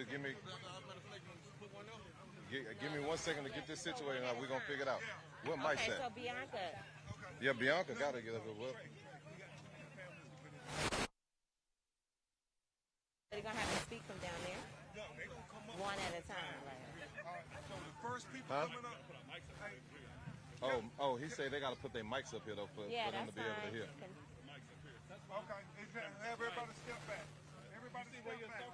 give me 1 second to get this situated. Now we're gonna figure it out. What mic set? So Bianca. Yeah, Bianca gotta get up here. Well, They're gonna have to speak from down there. No, they gonna come up one at a time. So the first people coming up. Oh, he said they gotta put their mics up here though for them to be able to hear. Okay, have everybody step back. Everybody step back.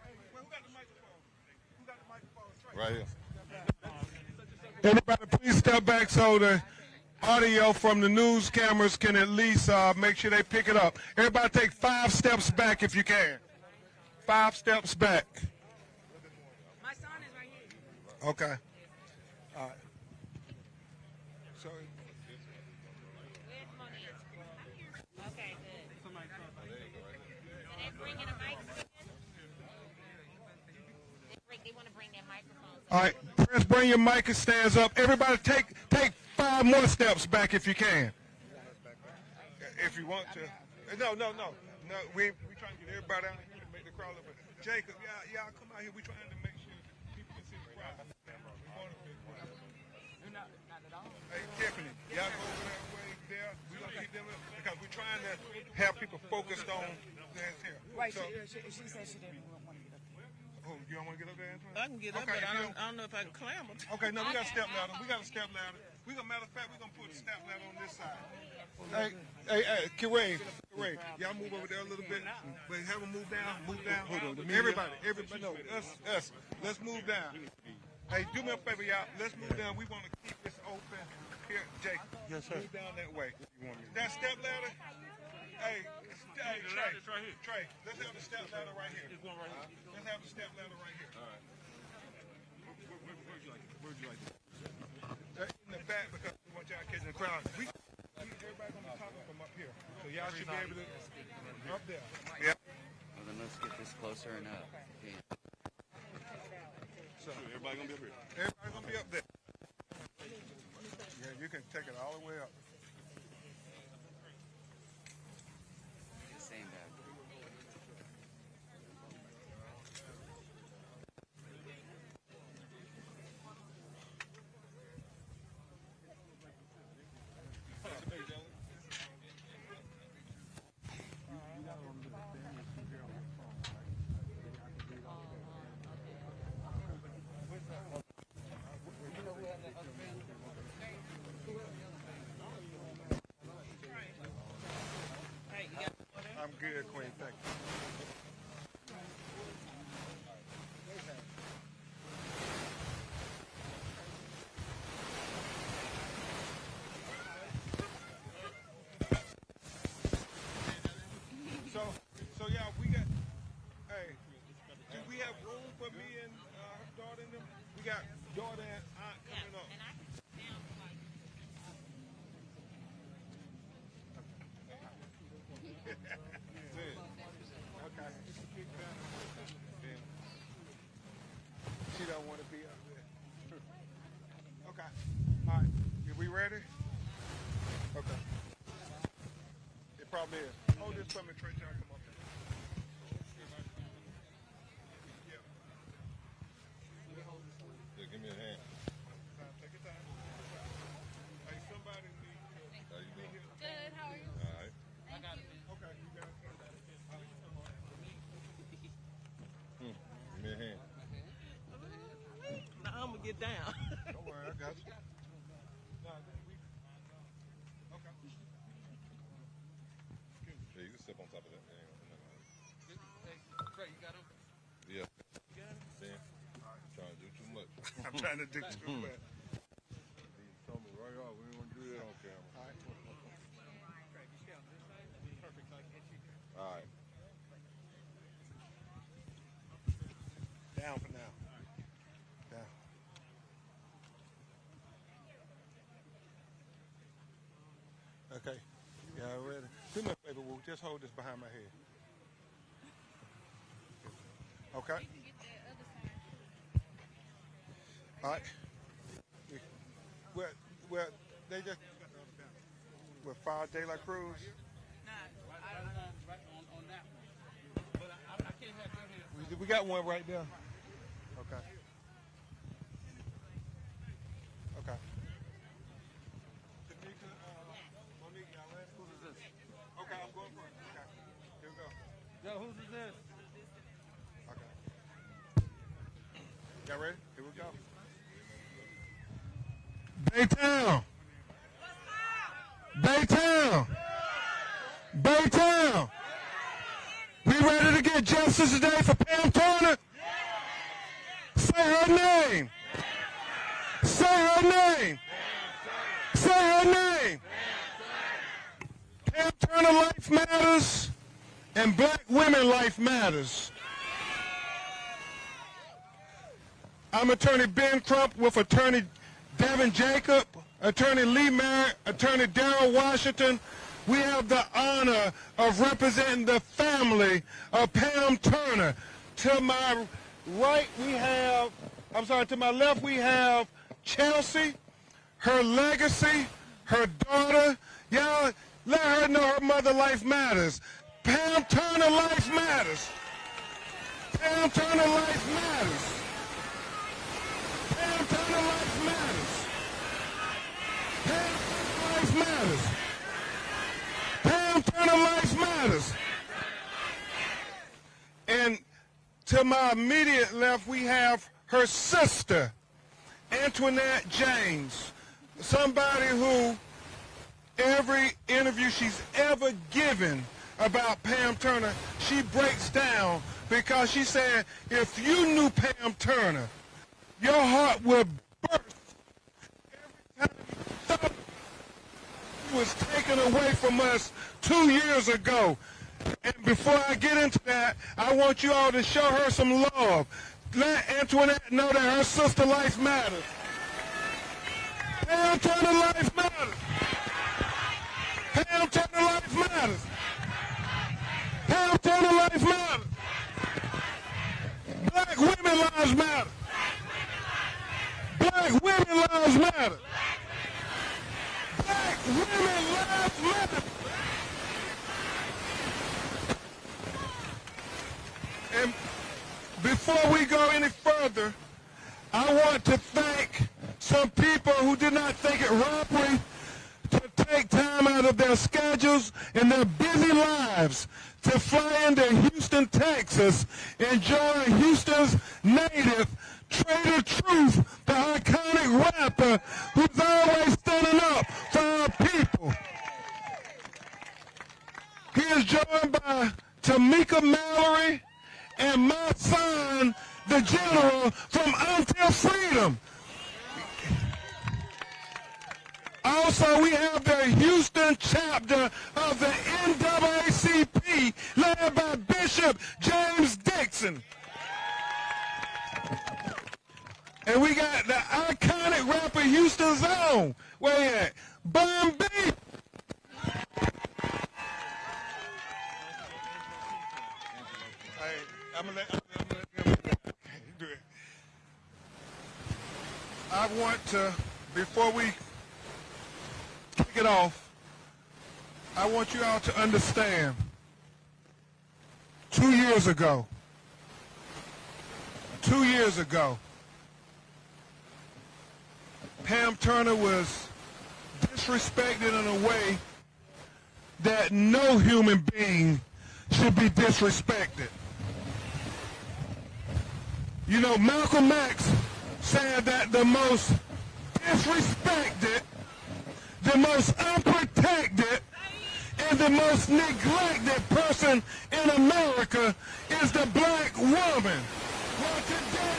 Hey, who got the microphone? Who got the microphone? Right here. Everybody, please step back so the audio from the news cameras can at least make sure they pick it up. Everybody take 5 steps back if you can. 5 steps back. My son is right here. Okay. All right. So. Okay, good. So they're bringing a microphone. They want to bring their microphones. All right, friends, bring your mic and stands up. Everybody take 5 more steps back if you can. If you want to. No, we trying to get everybody out here to make the crowd look better. Jacob, y'all come out here. We trying to make sure people can see the crowd. Hey, Tiffany, y'all go over that way there. We're going to keep them up because we're trying to have people focused on this here. Right, so, she said she didn't want to get up there. Oh, you don't want to get up there? I can get up, but I don't know if I can climb. Okay, no, we got a step ladder. Matter of fact, we're going to put a step ladder on this side. Hey, Kiray, y'all move over there a little bit. But have them move down. Hold on. Everybody, no, us. Let's move down. Hey, do me a favor, y'all. Let's move down. We want to keep this open. Here, Jake. Yes, sir. Move down that way. That step ladder. Hey, Trey. Trey, let's have the step ladder right here. Let's have the step ladder right here. All right. Where'd you like it? In the back because we want y'all kids in the crowd. Everybody's going to be talking from up here. So y'all should be able to up there. Yeah. Well, then let's get this closer and up. Yeah. So everybody going to be up here? Everybody's going to be up there. Yeah, you can take it all the way up. Same bag. I'm good, Queen. Thank you. So yeah, we got. Hey, do we have room for me and her daughter and them? We got daughter and aunt coming up. Okay. She don't want to be up there. Okay. All right. Are we ready? Okay. It probably is. Hold this for me, Trey. Y'all come up here. Yeah, give me a hand. Take your time. Hey, somebody need How you doing? Good, how are you? All right. I got it. Okay, you got it. Give me a hand. Now I'm going to get down. Don't worry, I got you. Okay. Yeah, you can step on top of that. Trey, you got him? Yeah. You got him? See? Trying to do too much. I'm trying to do too much. He told me right off, we don't want to do that on camera. All right. All right. Down for now. Down. Okay. Y'all ready? Do me a favor, Woo. Just hold this behind my head. Okay? All right. Well, they just fire daylight crews. Nah, on that one. But I can't have you here. We got one right there. Okay. Okay. Tanika, Monique, y'all ready? Who's this? Okay, I'm going first. Okay. Here we go. Yo, whose is this? Okay. Y'all ready? Here we go. Baytown. Baytown. Baytown. We ready to get justice today for Pam Turner? Say her name. Say her name. Say her name. Pam Turner life matters, and black women life matters. I'm Attorney Ben Crump with Attorney Devin Jacob, Attorney Lee Merritt, Attorney Darrell Washington. We have the honor of representing the family of Pam Turner. To my right, we have, to my left, we have Chelsea, her legacy, her daughter. Y'all, let her know her mother life matters. Pam Turner life matters. Pam Turner life matters. Pam Turner life matters. Pam Turner life matters. Pam Turner life matters. And to my immediate left, we have her sister, Antoinette James, somebody who every interview she's ever given about Pam Turner, she breaks down because she said, if you knew Pam Turner, your heart would burst every time you thought she was taken away from us 2 years ago. And before I get into that, I want you all to show her some love. Let Antoinette know that her sister life matters. Pam Turner life matters. Pam Turner life matters. Pam Turner life matters. Black women lives matter. Black women lives matter. Black women lives matter. And before we go any further, I want to thank some people who did not think it robbery to take time out of their schedules and their busy lives to fly into Houston, Texas, and join Houston's native Trader Truth, the iconic rapper who's always standing up for our people. He is joined by Tamika Mallory and my son, the General, from Until Freedom. Also, we have the Houston chapter of the NAACP, led by Bishop James Dixon. And we got the iconic rapper Houston's own. Where he at? Bun B. I'm gonna let him do it. I want to, before we kick it off, I want you all to understand, 2 years ago, Pam Turner was disrespected in a way that no human being should be disrespected. You know, Malcolm X said that the most disrespected, the most unprotected, and the most neglected person in America is the black woman. Well, today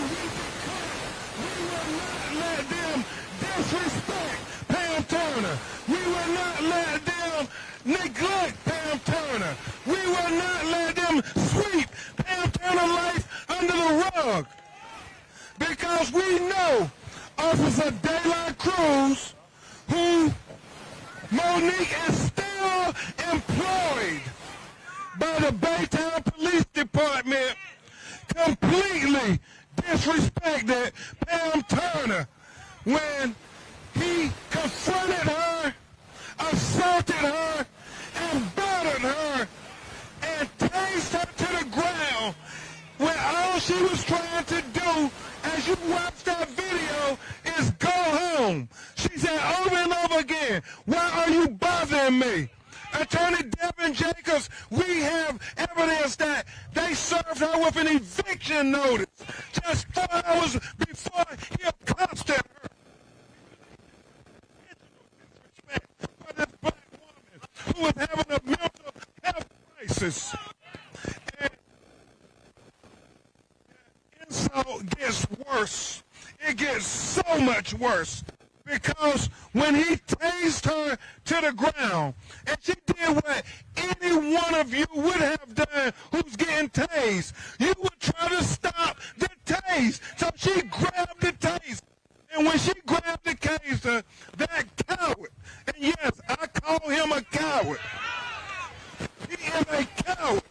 we will not let them disrespect Pam Turner. We will not let them neglect Pam Turner. We will not let them sweep Pam Turner life under the rug. Because we know Officer Daylight Cruz, who Monique is still employed by the Baytown Police Department, completely disrespected Pam Turner when he confronted her, assaulted her, and battered her, and tased her to the ground when all she was trying to do, as you watch that video, is go home. She said over and over again, why are you bothering me? Attorney Devin Jacobs, we have evidence that they served her with an eviction notice just 4 hours before he accosted her. For this black woman who was having a mental health crisis. And the insult gets worse. It gets so much worse. Because when he tased her to the ground, and she did what any one of you would have done who's getting tased, you would try to stop the tase. So she grabbed the taser. And when she grabbed the taser, that coward, and yes, I call him a coward. He is a coward.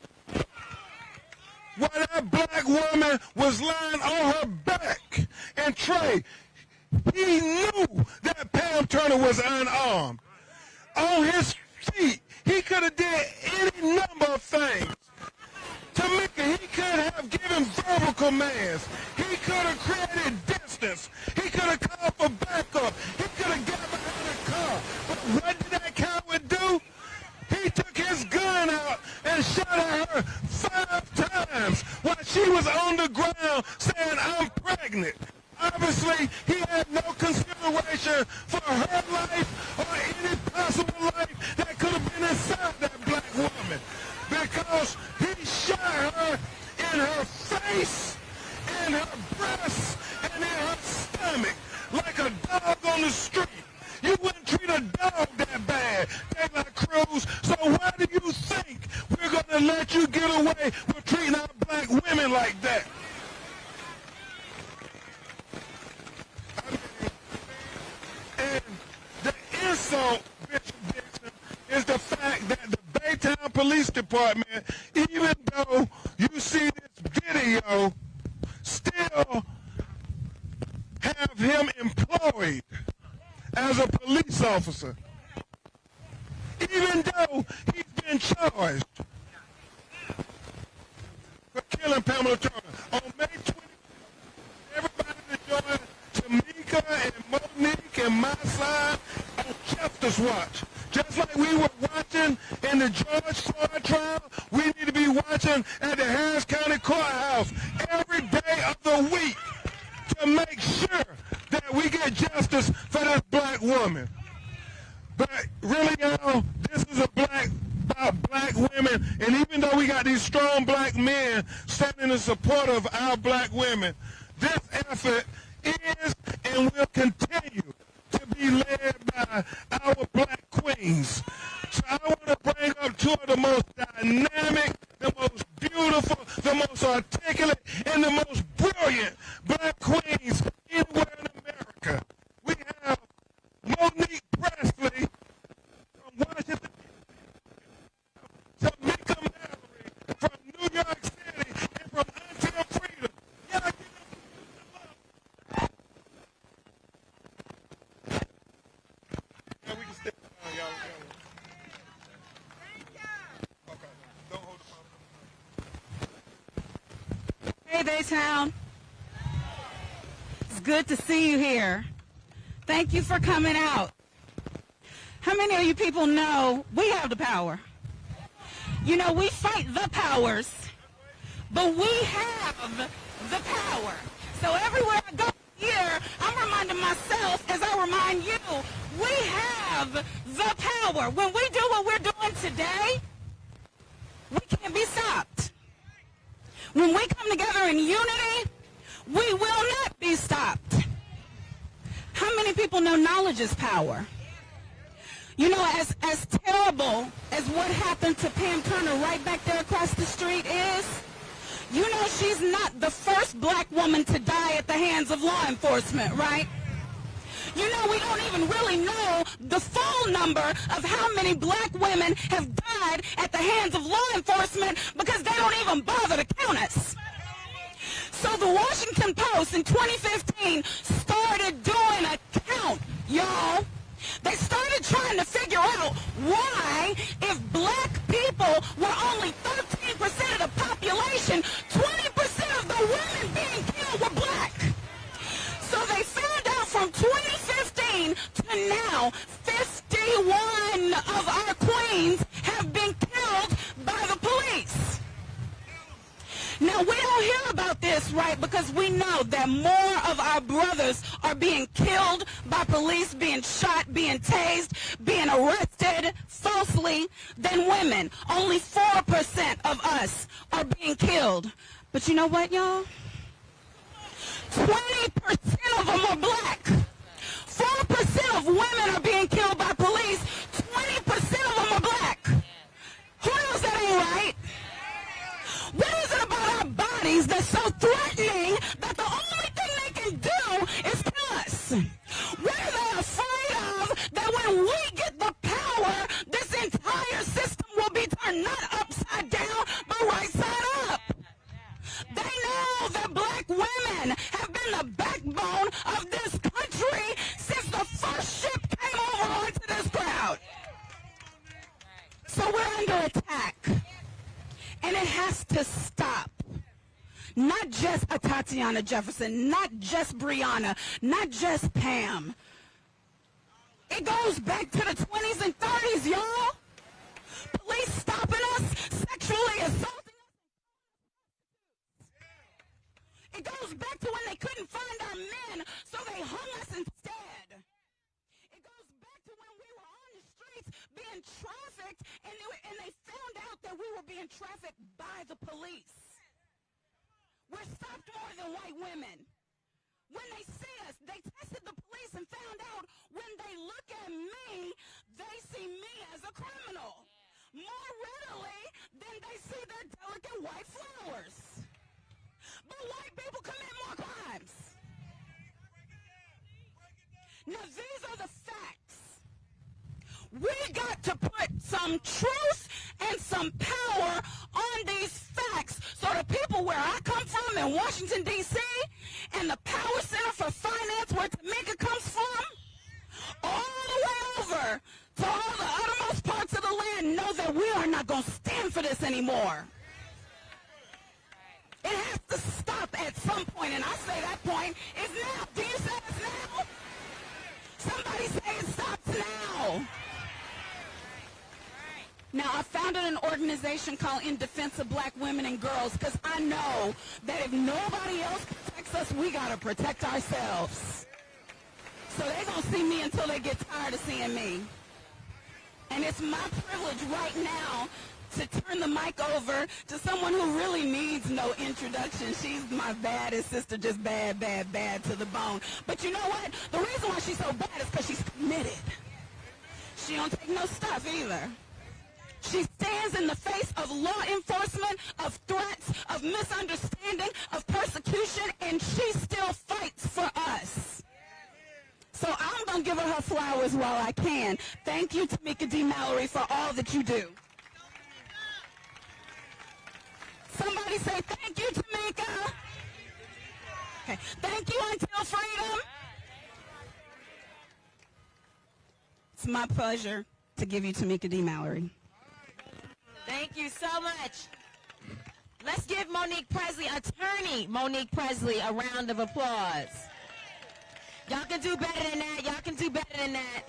While that black woman was lying on her back, and Trey, he knew that Pam Turner was unarmed. On his feet, he could have did any number of things. Tamika, he could have given verbal commands. He could have created distance. He could have called for backup. He could have got behind the car. But what did that coward do? He took his gun out and shot at her 5 times while she was on the ground saying, I'm pregnant. Obviously, he had no consideration for her life or any possible life that could have been inside that black woman. Because he shot her in her face, in her breasts, and in her stomach like a dog on the street. You wouldn't treat a dog that bad, Daylight Cruz. So why do you think we're going to let you get away with treating our black women like that? And the insult, Bishop Dixon, is the fact that the Baytown Police Department, even though you see this video, still have him employed as a police officer. Even though he's been charged for killing Pamela Turner. On May 20th, everybody to join Tamika and Monique and my side on Justice Watch. Just like we were watching in the George Floyd trial, we need to be watching at the Harris County Courthouse every day of the week to make sure that we get justice for this black woman. But really, y'all, this is about black women, and even though we got these strong black men standing in support of our black women, this effort is and will continue to be led by our black queens. So I want to bring up 2 of the most dynamic, the most beautiful, the most articulate, and the most brilliant black queens anywhere in America. We have Monique Presley from Washington, Tamika Mallory from New York City, and from Until Freedom. Y'all give them love. Yeah, we can stay down, y'all. Okay, don't hold the phone. Hey, Baytown. It's good to see you here. Thank you for coming out. How many of you people know we have the power? You know, we fight the powers, but we have the power. So everywhere I go here, I'm reminding myself, as I remind you, we have the power. When we do what we're doing today, we can't be stopped. When we come together in unity, we will not be stopped. How many people know knowledge is power? You know, as terrible as what happened to Pam Turner right back there across the street is, you know she's not the first black woman to die at the hands of law enforcement, right? You know, we don't even really know the full number of how many black women have died at the hands of law enforcement because they don't even bother to count us. So the Washington Post in 2015 started doing a count, y'all. They started trying to figure out why, if black people were only 13% of the population, 20% Now, we don't hear about this, right, because we know that more of our brothers are being killed by police, being shot, being tased, being arrested falsely than women. Only 4% of us are being killed. But you know what, y'all? 20% of them are black. 4% of women are being killed by police. 20% of them are black. Who knows that ain't right? What is it about our bodies that's so threatening that the only thing they can do is kill us? What are they afraid of that when we get the power, this entire system will be turned not upside down, but right side up? They know that black women have been the backbone of this country since the first ship came over onto this crowd. So we're under attack. And it has to stop. Not just a Tatiana Jefferson, not just Breonna, not just Pam. It goes back to the 20s and 30s, y'all. Police stopping us, sexually assaulting us. It goes back to when they couldn't find our men, so they hung us instead. It goes back to when we were on the streets being trafficked, and they found out that we were being trafficked by the police. We're stopped more than white women. When they see us, they tested the police and found out when they look at me, they see me as a criminal more readily than they see their delicate white flowers. But white people commit more crimes. Now, these are the facts. We got to put some truth and some power on these facts so the people where I come from in Washington, D.C., and the Power Center for Finance where Tamika comes from, all the way over to all the uttermost parts of the land know that we are not going to stand for this anymore. It has to stop at some point, and I say that point is now. Do you say it's now? Somebody say it stops now. Now, I founded an organization called In Defense of Black Women and Girls because I know that if nobody else protects us, we got to protect ourselves. So they're going to see me until they get tired of seeing me. And it's my privilege right now to turn the mic over to someone who really needs no introduction. She's my baddest sister, just bad, bad, bad to the bone. But you know what? The reason why she's so bad is because she's committed. She don't take no stuff either. She stands in the face of law enforcement, of threats, of misunderstanding, of persecution, and she still fights for us. So I'm going to give her flowers while I can. Thank you, Tamika D. Mallory, for all that you do. Somebody say, thank you, Tamika. Okay. Thank you, Until Freedom. It's my pleasure to give you Tamika D. Mallory. Thank you so much. Let's give Monique Presley, attorney Monique Presley, a round of applause. Y'all can do better than that. Y'all can do better than that.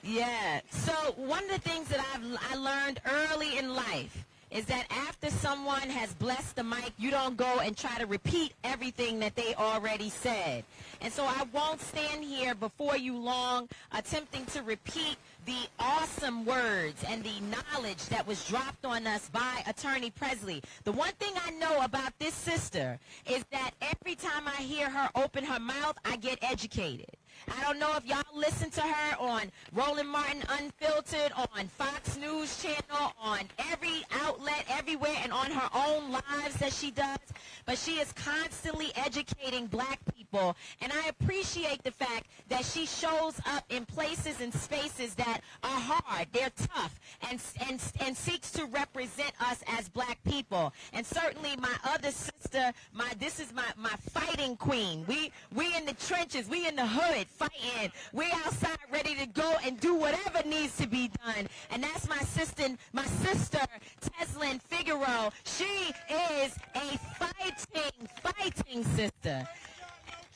Yeah. So one of the things that I learned early in life is that after someone has blessed the mic, you don't go and try to repeat everything that they already said. And so I won't stand here before you long attempting to repeat the awesome words and the knowledge that was dropped on us by Attorney Presley. The one thing I know about this sister is that every time I hear her open her mouth, I get educated. I don't know if y'all listen to her on Roland Martin Unfiltered, on Fox News Channel, on every outlet, everywhere, and on her own lives that she does, but she is constantly educating black people, and I appreciate the fact that she shows up in places and spaces that are hard, they're tough, and seeks to represent us as black people. And certainly my other sister, this is my fighting queen. We in the trenches, we in the hood fighting. We outside ready to go and do whatever needs to be done. And that's my sister Teslyn Figueroa. She is a fighting sister.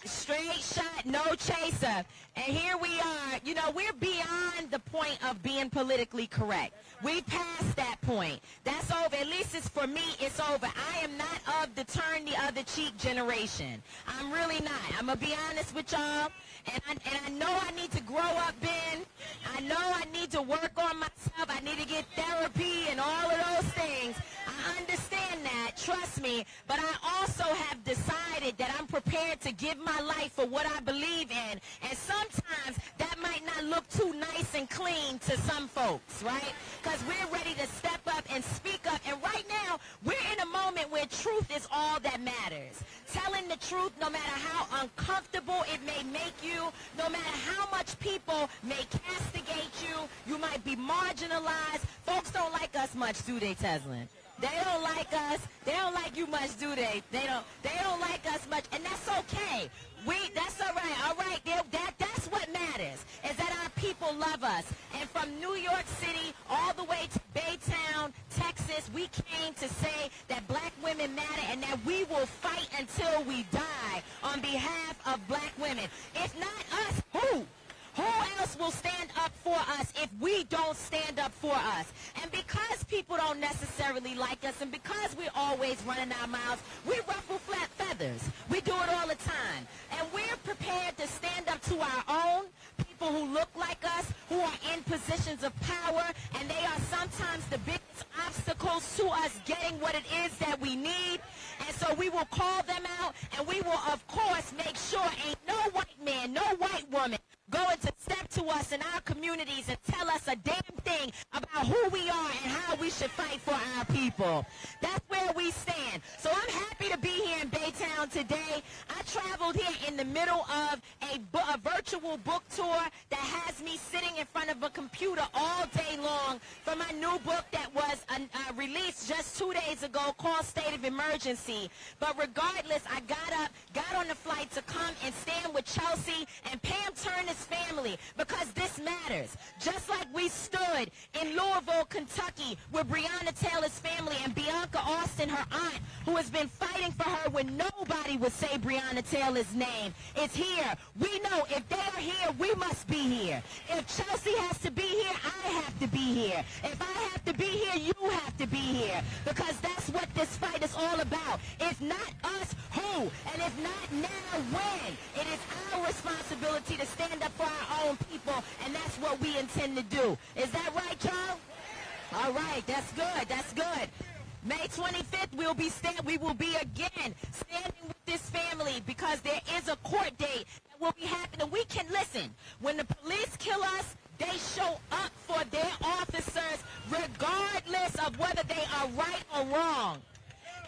Straight shot, no chaser. And here we are. You know, we're beyond the point of being politically correct. We passed that point. That's over. At least it's for me, it's over. I am not of the turn the other cheek generation. I'm really not. I'm going to be honest with y'all. And I know I need to grow up, Ben. I know I need to work on myself. I need to get therapy and all of those things. I understand that, trust me. But I also have decided that I'm prepared to give my life for what I believe in. And sometimes that might not look too nice and clean to some folks, right? Because we're ready to step up and speak up. And right now, we're in a moment where truth is all that matters. Telling the truth, no matter how uncomfortable it may make you, no matter how much people may castigate you, you might be marginalized. Folks don't like us much, do they, Teslin? They don't like us. They don't like you much, do they? They don't like us much, and that's okay. That's all right. All right. That's what matters, is that our people love us. And from New York City all the way to Baytown, Texas, we came to say that black women matter and that we will fight until we die on behalf of black women. If not us, who? Who else will stand up for us if we don't stand up for us? And because people don't necessarily like us and because we're always running our mouths, we ruffle flat feathers. We do it all the time. And we're prepared to stand up to our own, people who look like us, who are in positions of power, and they are sometimes the biggest obstacles to us getting what it is that we need. And so we will call them out, and we will, of course, make sure ain't no white man, no white woman going to step to us in our communities and tell us a damn thing about who we are and how we should fight for our people. That's where we stand. So I'm happy to be here in Baytown today. I traveled here in the middle of a virtual book tour that has me sitting in front of a computer all day long for my new book that was released just 2 days ago called State of Emergency. But regardless, I got on the flight to come and stand with Chelsea and Pam Turner's family because this matters. Just like we stood in Louisville, Kentucky with Breonna Taylor's family and Bianca Austin, her aunt, who has been fighting for her when nobody would say Breonna Taylor's name. It's here. We know if they are here, we must be here. If Chelsea has to be here, I have to be here. If I have to be here, you have to be here. Because that's what this fight is all about. If not us, who? And if not now, when? It is our responsibility to stand up for our own people, and that's what we intend to do. Is that right, y'all? All right, that's good. That's good. May 25th, we will be again standing with this family because there is a court date that will be happening. We can listen. When the police kill us, they show up for their officers regardless of whether they are right or wrong.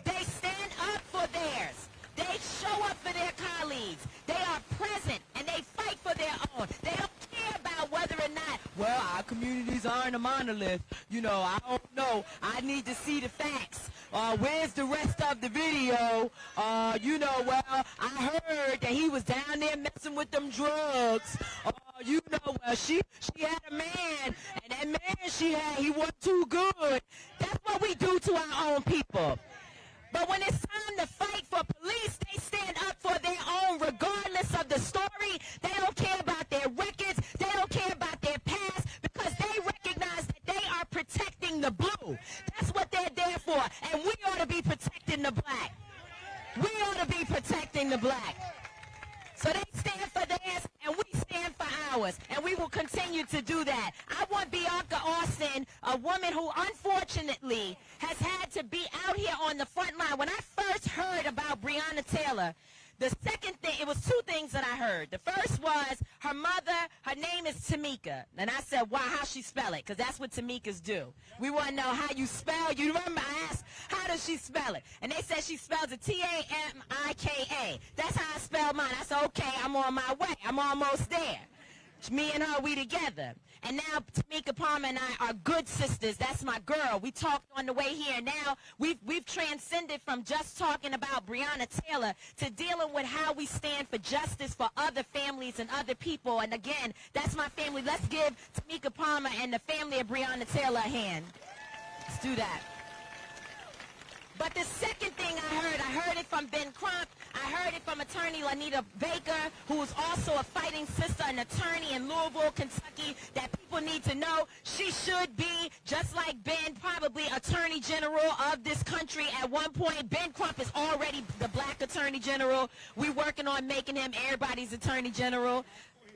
They stand up for theirs. They show up for their colleagues. They are present, and they fight for their own. They don't care about whether or not, well, our communities aren't a monolith. You know, I don't know. I need to see the facts. Where's the rest of the video? Well, I heard that he was down there messing with them drugs. Well, she had a man, and that man she had, he wasn't too good. That's what we do to our own people. But when it's time to fight for police, they stand up for their own regardless of the story. They don't care about their records. They don't care about their past because they recognize that they are protecting the blue. That's what they're there for. And we ought to be protecting the black. We ought to be protecting the black. So they stand for theirs, and we stand for ours, and we will continue to do that. I want Bianca Austin, a woman who unfortunately has had to be out here on the front line. When I first heard about Breonna Taylor, the second thing, it was two things that I heard. The first was her mother, her name is Tamika. And I said, wow, how she spell it? Because that's what Tamikas do. We want to know how you spell. You remember I asked, how does she spell it? And they said she spells it Tamika. That's how I spell mine. I said, okay, I'm on my way. I'm almost there. Me and her, we together. And now Tamika Palmer and I are good sisters. That's my girl. We talked on the way here. Now we've transcended from just talking about Breonna Taylor to dealing with how we stand for justice for other families and other people. And again, that's my family. Let's give Tamika Palmer and the family of Breonna Taylor a hand. Let's do that. But the second thing I heard it from Ben Crump. I heard it from attorney Lanita Baker, who is also a fighting sister, an attorney in Louisville, Kentucky, that people people need to know she should be, just like Ben, probably Attorney General of this country at one point. Ben Crump is already the black Attorney General. We're working on making him everybody's Attorney General.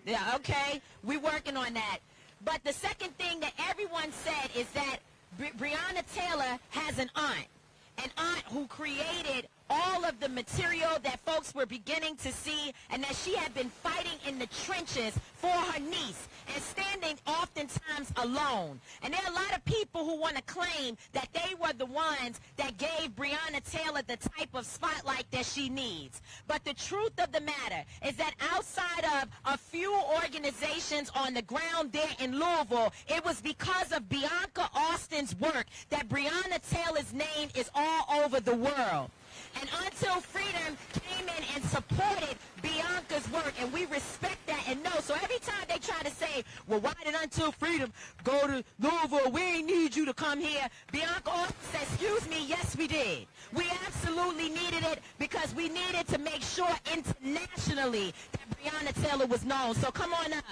Yeah, okay. We're working on that. But the second thing that everyone said is that Breonna Taylor has an aunt who created all of the material that folks were beginning to see, and that she had been fighting in the trenches for her niece and standing oftentimes alone. And there are a lot of people who want to claim that they were the ones that gave Breonna Taylor the type of spotlight that she needs. But the truth of the matter is that outside of a few organizations on the ground there in Louisville, it was because of Bianca Austin's work that Breonna Taylor's name is all over the world. And Until Freedom came in and supported Bianca's work, and we respect that and know. So every time they try to say, well, why did Until Freedom go to Louisville? We ain't need you to come here. Bianca Austin said, excuse me, yes, we did. We absolutely needed it because we needed to make sure internationally that Breonna Taylor was known. So come on up.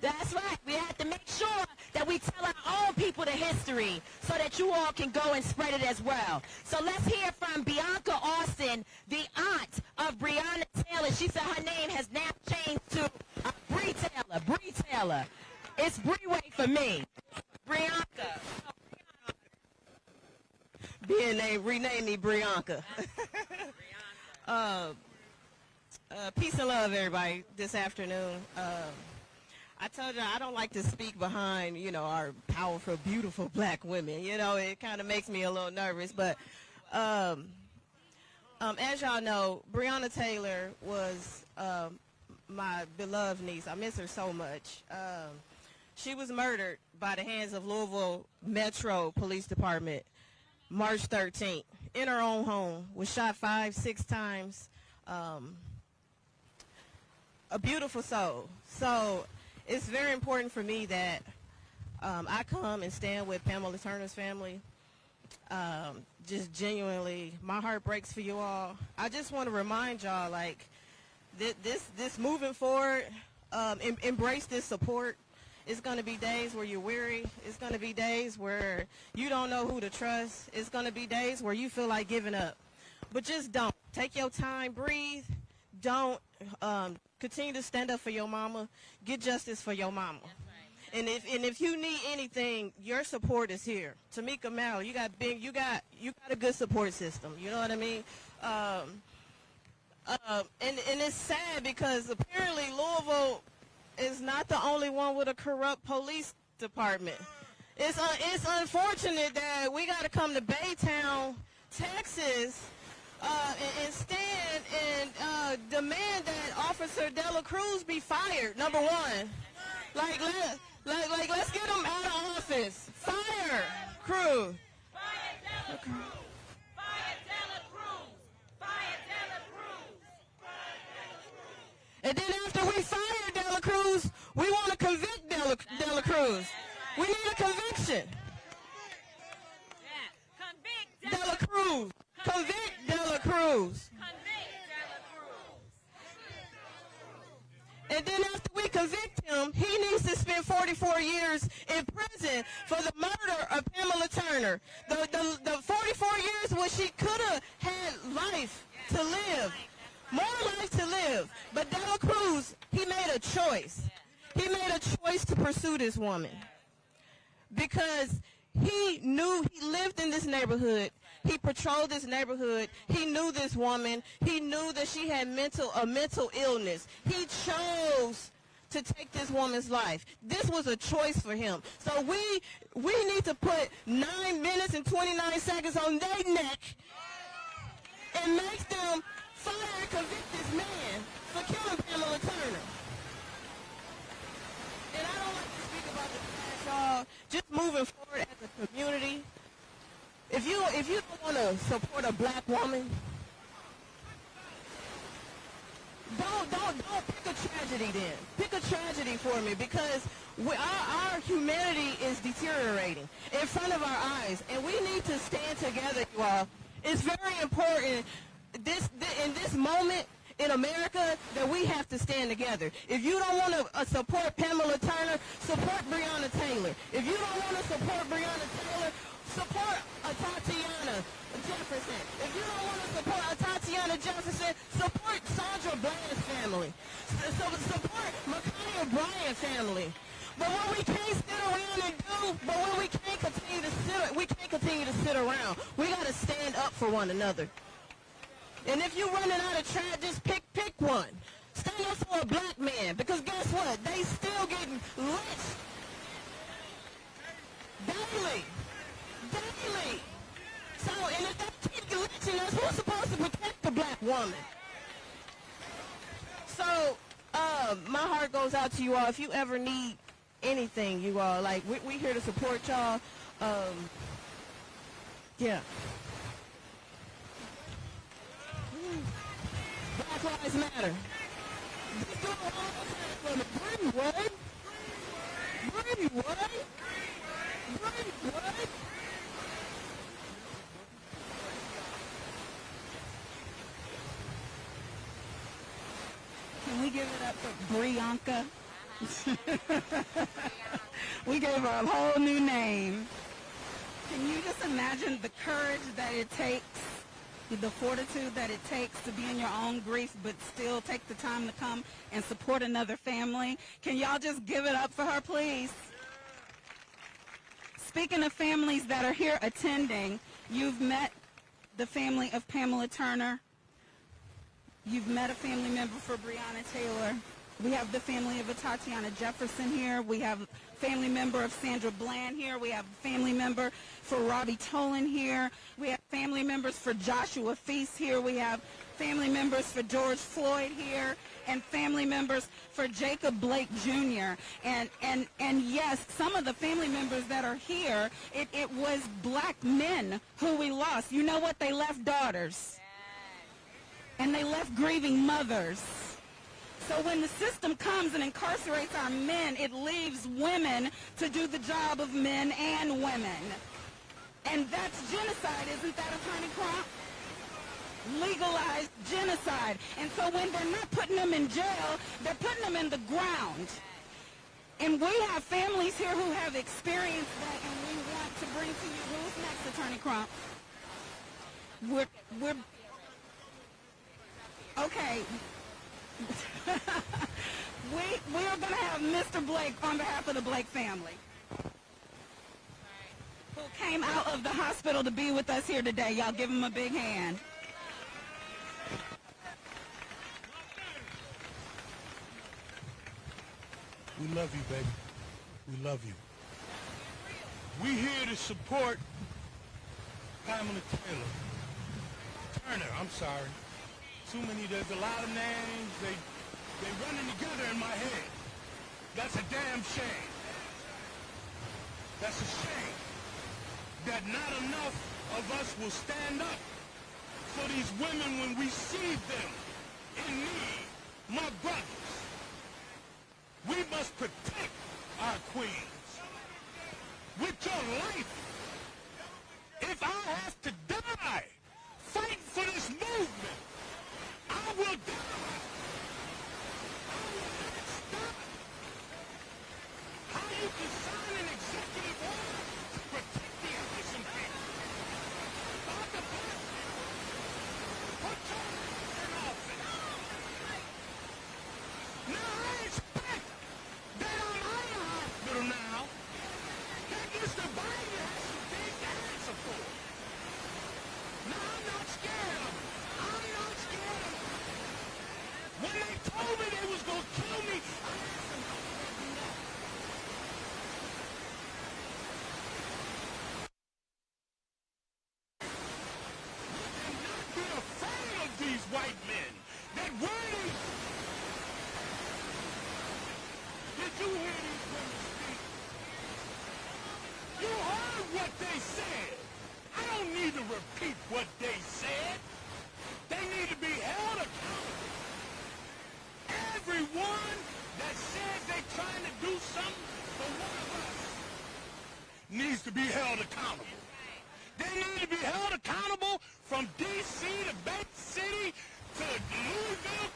That's right. We have to make sure that we tell our own people the history so that you all can go and spread it as well. So let's hear from Bianca Austin, the aunt of Breonna Taylor. She said her name has now changed to Bree Taylor. Bree Taylor. It's Breeway for me. Brianca. Being named, rename me Brianca. Peace and love, everybody, this afternoon. I told you I don't like to speak behind, our powerful, beautiful black women. It kind of makes me a little nervous. But as y'all know, Breonna Taylor was my beloved niece. I miss her so much. She was murdered by the hands of Louisville Metro Police Department March 13th in her own home, was shot 5-6 times. A beautiful soul. So it's very important for me that I come and stand with Pamela Turner's family. Just genuinely, my heart breaks for you all. I just want to remind y'all, this moving forward, embrace this support. It's going to be days where you're weary. It's going to be days where you don't know who to trust. It's going to be days where you feel like giving up. But just don't. Take your time, breathe. Don't continue to stand up for your mama. Get justice for your mama. And if you need anything, your support is here. Tamika Mal, you got a good support system. You know what I mean? And it's sad because apparently Louisville is not the only one with a corrupt police department. It's unfortunate that we got to come to Baytown, Texas, and stand and demand that Officer Dela Cruz be fired. Number one, let's get him out of office. Fire Cruz. Fire Dela Cruz. Fire Dela Cruz. Fire Dela Cruz. Fire Dela Cruz. And then after we fire Dela Cruz, we want to convict Dela Cruz. We need a conviction. Yeah. Convict Dela Cruz. Convict Dela Cruz. And then after we convict him, he needs to spend 44 years in prison for the murder of Pamela Turner. The 44 years where she could have had life to live, more life to live. But Dela Cruz, he made a choice. He made a choice to pursue this woman because he knew he lived in this neighborhood. He patrolled this neighborhood. He knew this woman. He knew that she had a mental illness. He chose to take this woman's life. This was a choice for him. So we need to put 9 minutes and 29 seconds on their neck and make them fire and convict this man for killing Pamela Turner. And I don't like to speak about the past, y'all. Just moving forward as a community. If you don't want to support a black woman, don't pick a tragedy then. Pick a tragedy for me because our humanity is deteriorating in front of our eyes, and we need to stand together, you all. It's very important. In this moment, in America that we have to stand together. If you don't want to support Pamela Turner, support Breonna Taylor. If you don't want to support Breonna Taylor, support Tatiana Jefferson. If you don't want to support Tatiana Jefferson, support Sandra Bland's family. Support Ma'Khia Bryant's family. But what we can't sit around and do, we can't continue to sit around. We got to stand up for one another. And if you're running out of track, just pick one. Stand up for a black man, because guess what? They still getting lynched daily. So, and if they keep lynching us, who's supposed to protect the black woman? So, my heart goes out to you all. If you ever need anything, you all, like, we here to support y'all. Yeah. Black Lives Matter. Brady, what? Can we give it up for Brianka? We gave her a whole new name. Can you just imagine the courage that it takes, the fortitude that it takes to be in your own grief but still take the time to come and support another family? Can y'all just give it up for her, please? Speaking of families that are here attending, you've met the family of Pamela Turner. You've met a family member for Breonna Taylor. We have the family of Tatiana Jefferson here. We have a family member of Sandra Bland here. We have a family member for Robbie Tolan here. We have family members for Joshua Feast here. We have family members for George Floyd here, and family members for Jacob Blake Jr. And yes, some of the family members that are here, it was black men who we lost. You know what? They left daughters. And they left grieving mothers. So when the system comes and incarcerates our men, it leaves women to do the job of men and women. And that's genocide, isn't that, Attorney Crump? Legalized genocide. And so when they're not putting them in jail, they're putting them in the ground. And we have families here who have experienced that, and we want to bring to you, who's next, Attorney Crump? We're okay. We are going to have Mr. Blake on behalf of the Blake family, who came out of the hospital to be with us here today. Y'all give him a big hand. We love you, baby. We love you. We here to support Pamela Turner, I'm sorry. There's a lot of names, they running together in my head. That's a damn shame. That's a shame that not enough of us will stand up for these women when we see them in need. My brothers, we must protect our queens with your life. If I have to die fighting for this movement, I will die. I will not stop. How you can sign an executive order to protect the innocent people? Dr. Bush, put your ass in office. Now I expect that I'm out of the hospital now, that Mr. Biden has some things to answer for. Now I'm not scared of him. I'm not scared of him. When they told me they was going to kill me, I asked them, how did I do that? And not be afraid of these white men that were these. Did you hear these women speak? You heard what they said. I don't need to repeat what they said. They need to be held accountable. Everyone that says they're trying to do something for one of us needs to be held accountable. They need to be held accountable from D.C. to Bay City to Louisville,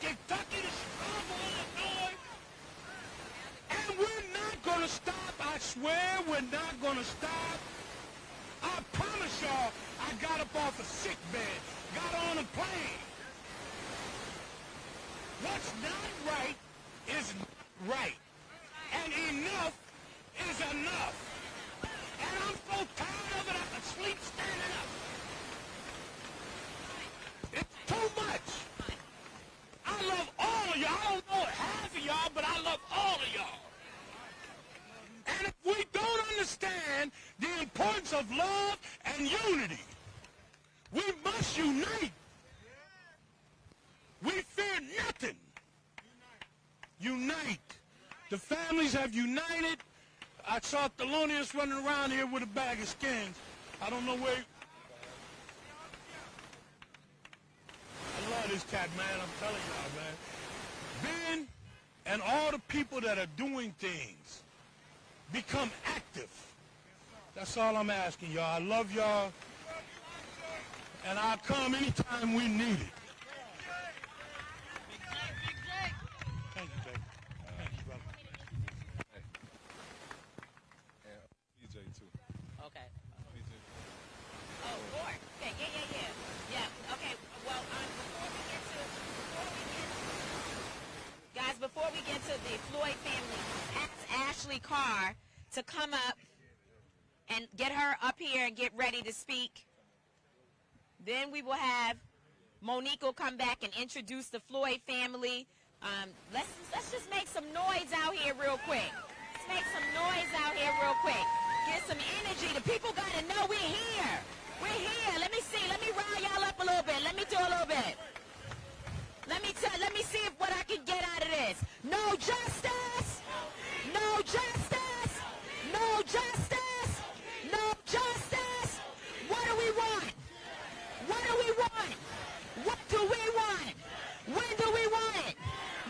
swear we're not gonna stop. I promise y'all, I got up off a sick bed, got on a plane. What's not right is not right. And enough is enough. And I'm so tired of it, I can sleep standing up. It's too much. I love all of y'all. I don't know half of y'all, but I love all of y'all. And if we don't understand the importance of love and unity, we must unite. We fear nothing. Unite. The families have united. I saw Thelonious running around here with a bag of skins. I don't know where. I love this cat, man. I'm telling y'all, man. Ben and all the people that are doing things become active. That's all I'm asking y'all. I love y'all. And I'll come anytime we need it. Thank you, baby. Thank you, brother. And PJ too. Okay. PJ. Oh, Lord. Okay, yeah. Okay, well, before we get to the Floyd family, ask Ashley Carr to come up and get her up here and get ready to speak. Then we will have Monique will come back and introduce the Floyd family. Let's just make some noise out here real quick. Let's make some noise out here real quick. Get some energy. The people got to know we're here. We're here. Let me see. Let me rile y'all up a little bit. Let me do a little bit. Let me see what I can get out of this. No justice. No justice. No justice. No justice. What do we want? What do we want? What do we want? When do we want it?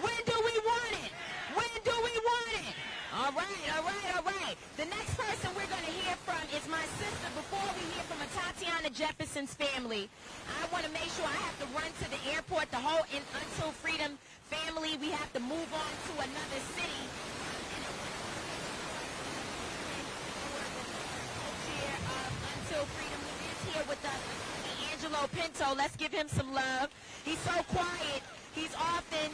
When do we want it? When do we want it? All right. The next person we're going to hear from is my sister. Before we hear from Tatiana Jefferson's family, I want to make sure I have to run to the airport. The whole Until Freedom family, we have to move on to another city. Co-chair of Until Freedom, who is here with us, Angelo Pinto. Let's give him some love. He's so quiet. He's often,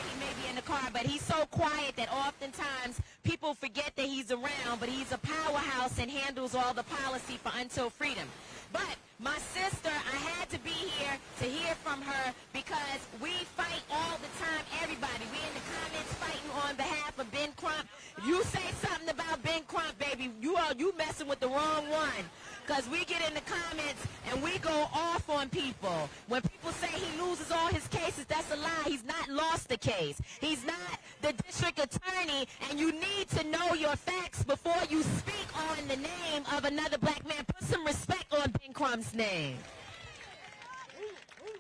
he may be in the car, but he's so quiet that oftentimes people forget that he's around, but he's a powerhouse and handles all the policy for Until Freedom. But my sister, I had to be here to hear from her because we fight all the time, everybody. We in the comments fighting on behalf of Ben Crump. If you say something about Ben Crump, baby, you messing with the wrong one. Because we get in the comments and we go off on people. When people say he loses all his cases, that's a lie. He's not lost the case. He's not the district attorney, and you need to know your facts before you speak on the name of another black man. Put some respect on Ben Crump's name.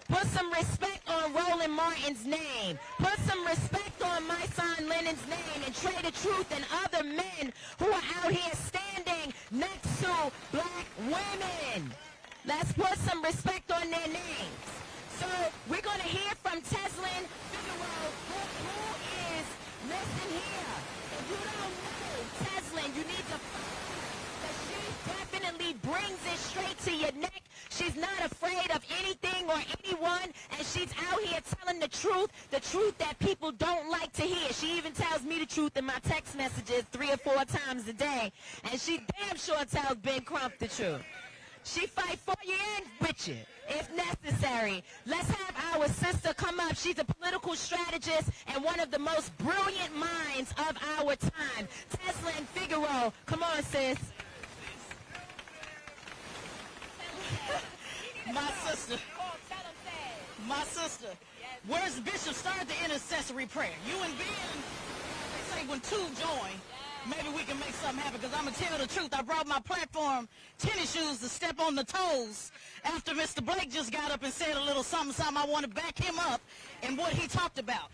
Put some respect on Roland Martin's name. Put some respect on my son Lennon's name, and Trader Truth and other men who are out here standing next to black women. Let's put some respect on their names. So we're going to hear from Teslin Figueroa, who is, listen here, if you don't know Teslin, you need to because she definitely brings it straight to your neck. She's not afraid of anything or anyone, and she's out here telling the truth that people don't like to hear. She even tells me the truth in my text messages 3 or 4 times a day, and she damn sure tells Ben Crump the truth. She fight for you and with you, if necessary. Let's have our sister come up. She's a political strategist and one of the most brilliant minds of our time. Teslin Figueroa, come on, sis. My sister, where's the bishop started the intercessory prayer? You and Ben, they say when two join, maybe we can make something happen, because I'm going to tell you the truth. I brought my platform tennis shoes to step on the toes after Mr. Blake just got up and said a little something. I want to back him up in what he talked about.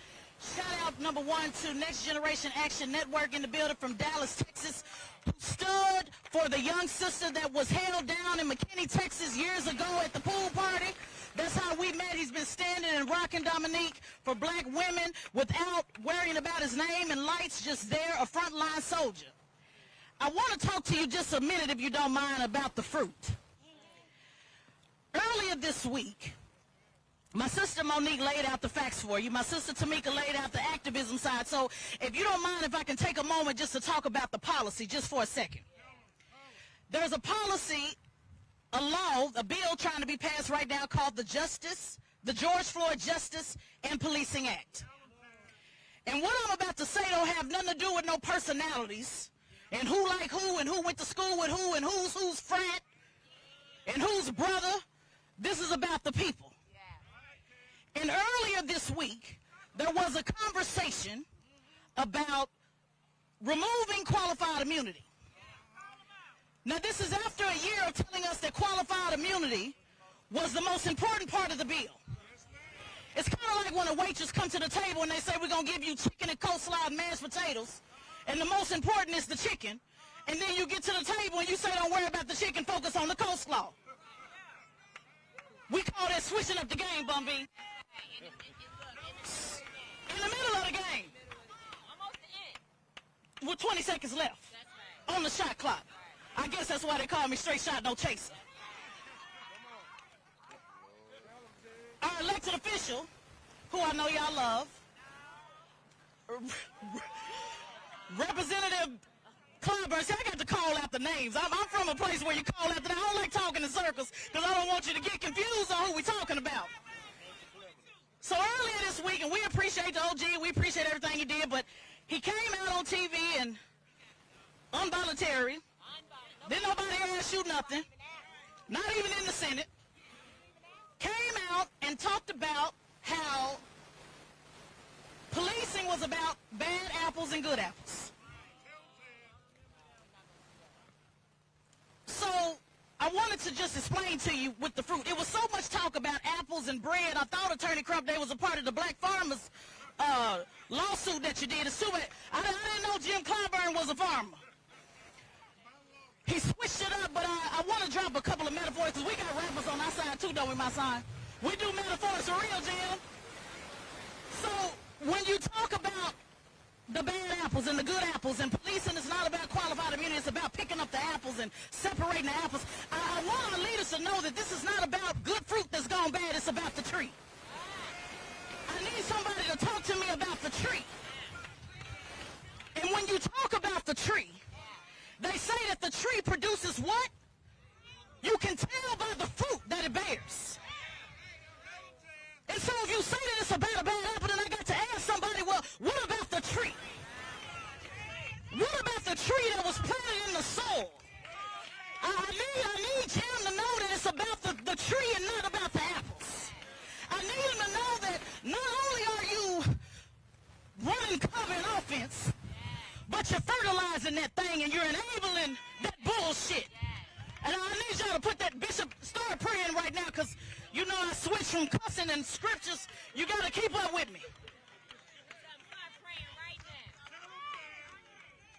Shout out, number one, to Next Generation Action Network in the building from Dallas, Texas, who stood for the young sister that was held down in McKinney, Texas years ago at the pool party. That's how we met. He's been standing and rocking Dominique for black women without worrying about his name and lights, just there, a frontline soldier. I want to talk to you just a minute, if you don't mind, about the fruit. Earlier this week, my sister Monique laid out the facts for you. My sister Tamika laid out the activism side. So if you don't mind, if I can take a moment just to talk about the policy just for a second. There's a policy, a law, a bill trying to be passed right now called the George Floyd Justice and Policing Act. And what I'm about to say don't have nothing to do with no personalities and who like who and who went to school with who and who's friend and whose brother. This is about the people. And earlier this week, there was a conversation about removing qualified immunity. Now, this is after a year of telling us that qualified immunity was the most important part of the bill. It's kind of like when a waitress comes to the table and they say, we're going to give you chicken and coleslaw and mashed potatoes, and the most important is the chicken, and then you get to the table and you say, don't worry about the chicken, focus on the coleslaw. We call that switching up the game, Bumby. In the middle of the game, with 20 seconds left on the shot clock. I guess that's why they call me straight shot, no chaser. Our elected official, who I know y'all love, Representative Clyburn. See, I got to call out the names. I'm from a place where you call out the names. I don't like talking in circles because I don't want you to get confused on who we're talking about. So earlier this week, and we appreciate the OG, we appreciate everything he did, but he came out on TV and involuntary. Didn't nobody ask you nothing, not even in the Senate. Came out and talked about how policing was about bad apples and good apples. So I wanted to just explain to you with the fruit. It was so much talk about apples and bread. I thought Attorney Crump Day was a part of the black farmers lawsuit that you did. It's too bad. I didn't know Jim Clyburn was a farmer. He switched it up, but I want to drop a couple of metaphors because we got rappers on our side too, don't we, my son? We do metaphors for real, Jim. So when you talk about the bad apples and the good apples, and policing is not about qualified immunity, it's about picking up the apples and separating the apples. I want our leaders to know that this is not about good fruit that's gone bad, it's about the tree. I need somebody to talk to me about the tree. And when you talk about the tree, they say that the tree produces what? You can tell by the fruit that it bears. And so if you say that it's about a bad apple, then I got to ask somebody, well, what about the tree? What about the tree that was planted in the soil? I need Jim to know that it's about the tree and not about the apples. I need him to know that not only are you running cover and offense, but you're fertilizing that thing and you're enabling that bullshit. And I need y'all to put that bishop, start praying right now, because you know I switch from cussing and scriptures. You got to keep up with me.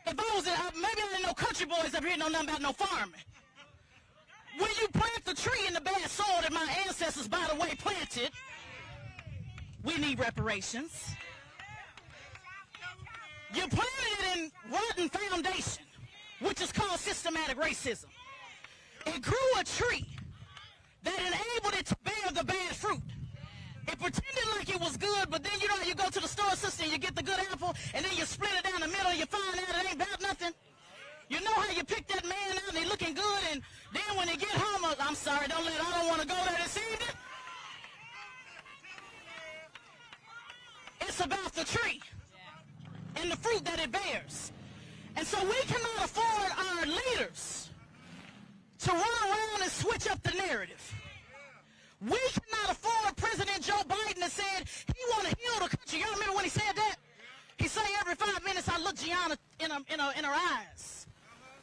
If I was, maybe I didn't know country boys up here know nothing about no farming. When you plant the tree in the bad soil that my ancestors, by the way, planted, we need reparations. You planted it in rotten foundation, which is called systematic racism. It grew a tree that enabled it to bear the bad fruit. It pretended like it was good, but then you know you go to the store, sister, and you get the good apple, and then you split it down the middle, and you find out it ain't about nothing. You know how you pick that man out, and he looking good, and then when he get home, I'm sorry, I don't want to go there this evening. It's about the tree and the fruit that it bears. And so we cannot afford our leaders to run around and switch up the narrative. We cannot afford President Joe Biden that said he want to heal the country. Y'all remember when he said that? He said every 5 minutes I look Gianna in her eyes.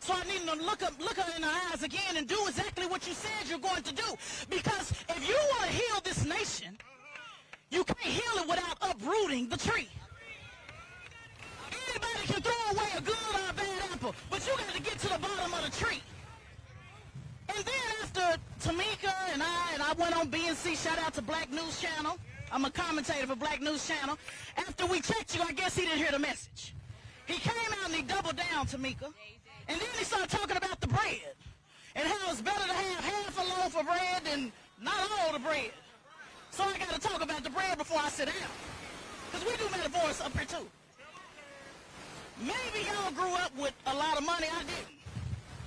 So I need him to look her in her eyes again and do exactly what you said you're going to do. Because if you want to heal this nation, you can't heal it without uprooting the tree. Anybody can throw away a good or a bad apple, but you got to get to the bottom of the tree. And then after Tamika and I went on BNC, shout out to Black News Channel. I'm a commentator for Black News Channel. After we checked you, I guess he didn't hear the message. He came out and he doubled down, Tamika. And then he started talking about the bread and how it's better to have half a loaf of bread than not all the bread. So I got to talk about the bread before I sit down. Because we do metaphors up here too. Maybe y'all grew up with a lot of money. I didn't.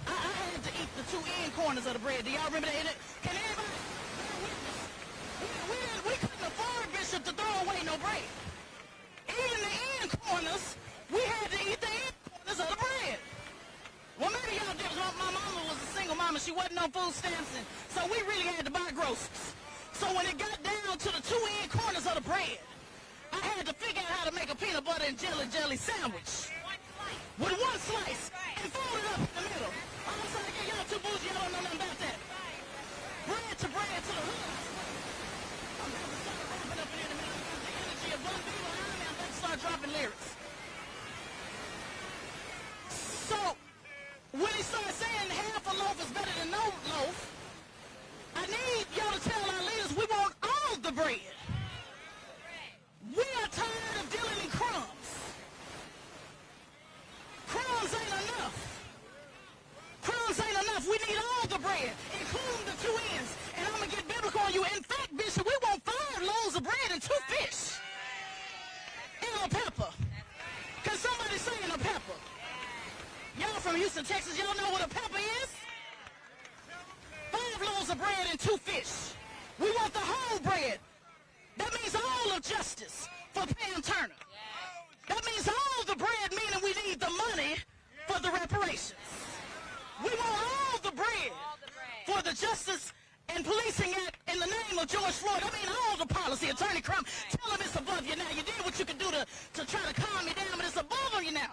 I had to eat the two end corners of the bread. Do y'all remember that? Can anybody bear witness? We couldn't afford, Bishop, to throw away no bread. Even the end corners, we had to eat the end corners of the bread. Well, maybe y'all did. My mama was a single mama. She wasn't on food stamps, and so we really had to buy groceries. So when it got down to the two end corners of the bread, I had to figure out how to make a peanut butter and jelly sandwich with one slice and fold it up in the middle. I'm sorry, y'all too bougie. Y'all don't know nothing about that. Bread to the hood. I'm going to start wrapping up in a minute. I got the energy of one people behind me. I'm going to start dropping lyrics. So when he started saying half a loaf is better than no loaf, I need y'all to tell our leaders we want all the bread. We are tired of dealing in crumbs. Crumbs ain't enough. Crumbs ain't enough. We need all the bread, including the two ends. And I'm going to get biblical on you. In fact, Bishop, we want 5 loaves of bread and 2 fish. And a pepper. Can somebody say in a pepper? Y'all from Houston, Texas, y'all know what a pepper is? 5 loaves of bread and 2 fish. We want the whole bread. That means all of justice for Pam Turner. That means all the bread, meaning we need the money for the reparations. We want all the bread for the Justice and Policing Act in the name of George Floyd. I mean all the policy. Attorney Crump, tell him it's above you now. You did what you could do to try to calm me down, but it's above you now.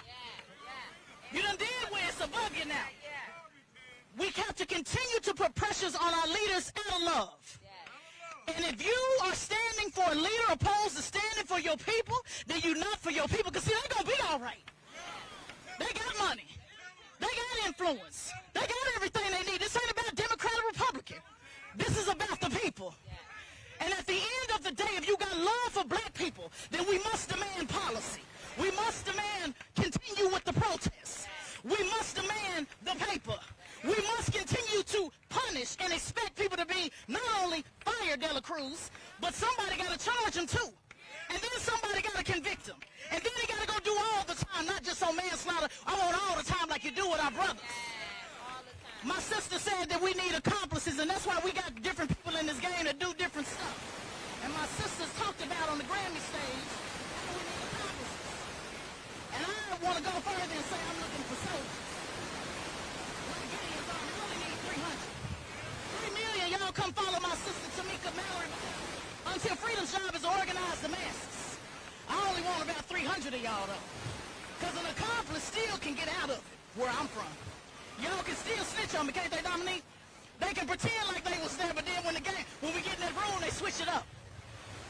You done did where it's above you now. We have to continue to put pressures on our leaders out of love. And if you are standing for a leader opposed to standing for your people, then you're not for your people. Because, see, they're going to be all right. They got money. They got influence. They got everything they need. This ain't about Democrat or Republican. This is about the people. And at the end of the day, if you got love for black people, then we must demand policy. We must demand continue with the protests. We must demand the paper. We must continue to punish and expect people to be not only fire De La Cruz, but somebody got to charge them too. And then somebody got to convict them. And then they got to go do all the time, not just on manslaughter. I want all the time like you do with our brothers. My sister said that we need accomplices, and that's why we got different people in this game that do different stuff. And my sisters talked about on the Grammy stage that we need accomplices. And I want to go further and say I'm looking for soldiers. Y'all come follow my sister Tamika Mallory. Until Freedom's job is to organize the masses. I only want about 300 of y'all though. Because an accomplice still can get out of it, where I'm from. Y'all can still snitch on me, can't they, Dominique? They can pretend like they was there, but then when we get in that room, they switch it up.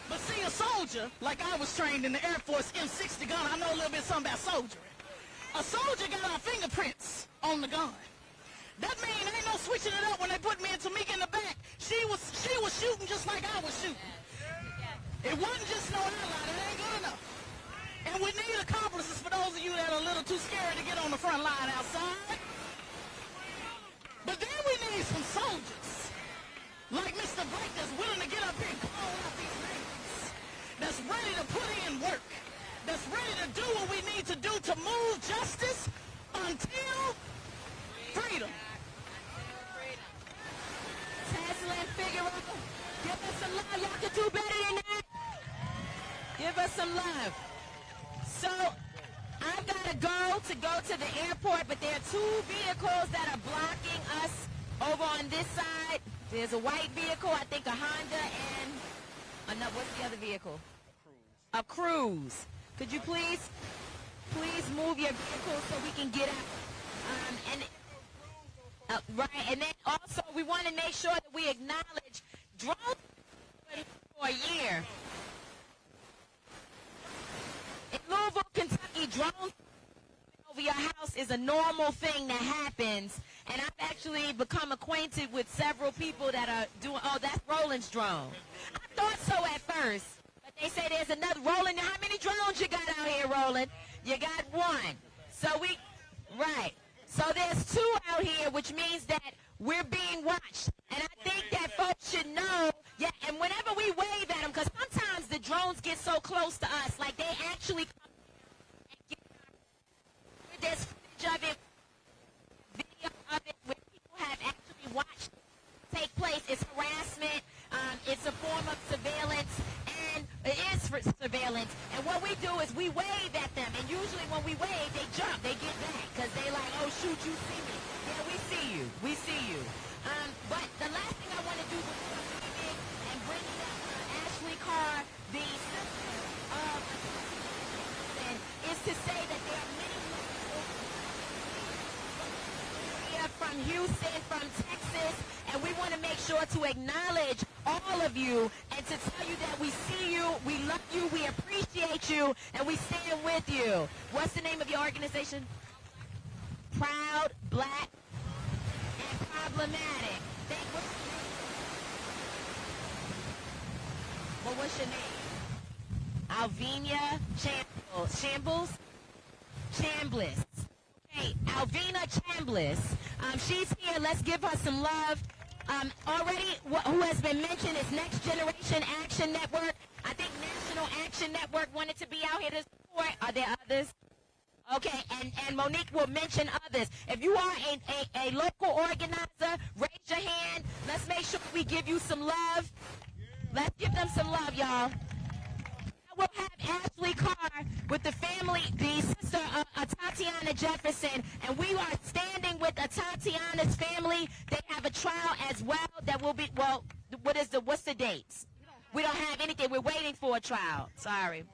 But see, a soldier, like I was trained in the Air Force M60 gun, I know a little bit something about soldiering. A soldier got our fingerprints on the gun. That means ain't no switching it up when they put me and Tamika in the back. She was shooting just like I was shooting. It wasn't just no ally. That ain't good enough. And we need accomplices for those of you that are a little too scared to get on the front line outside. But then we need some soldiers like Mr. Blake that's willing to get up here and call out these names. That's ready to put in work. That's ready to do what we need to do to move justice until freedom. Tesla and Figaro, give us some love. Y'all can do better than that. Give us some love. So, I've got to go to the airport, but there are 2 vehicles that are blocking us over on this side. There's a white vehicle, I think a Honda, and what's the other vehicle? A Cruise. Could you please move your vehicle so we can get out? Right, and then also we want to make sure that we acknowledge drones for a year. In Louisville, Kentucky, drones over your house is a normal thing that happens, and I've actually become acquainted with several people that are doing, oh, that's Roland's drone. I thought so at first, but they say there's another. Roland, how many drones you got out here, Roland? You got 1. So right. So there's 2 out here, which means that we're being watched. And I think that folks should know, yeah, and whenever we wave at them, because sometimes the drones get so close to us, like they actually come and get there's footage of it, video of it, where people have actually watched take place. It's harassment. It's a form of surveillance, and it is for surveillance. And what we do is we wave at them, and usually when we wave, they jump, they get back, because they like, oh shoot, you see me. Yeah, we see you. We see you. But the last thing I want to do before leaving and bringing up Ashley Carr, the sister of is to say that there are many from Houston, from Texas, and we want to make sure to acknowledge all of you and to tell you that we see you, we love you, we appreciate you, and we stand with you. What's the name of your organization? Proud, Black, and Problematic. What's your name? Alvina Shambles? Chambliss. Okay, Alvina Chambliss. She's here. Let's give her some love. Already, who has been mentioned is Next Generation Action Network. I think National Action Network wanted to be out here to support. Are there others? Okay, and Monique will mention others. If you are a local organizer, raise your hand. Let's make sure we give you some love. Let's give them some love, y'all. We'll have Ashley Carr with the family, the sister of Tatiana Jefferson, and we are standing with Tatiana's family. They have a trial as well that will be, well, what's the dates? We don't have anything. We're waiting for a trial. Sorry.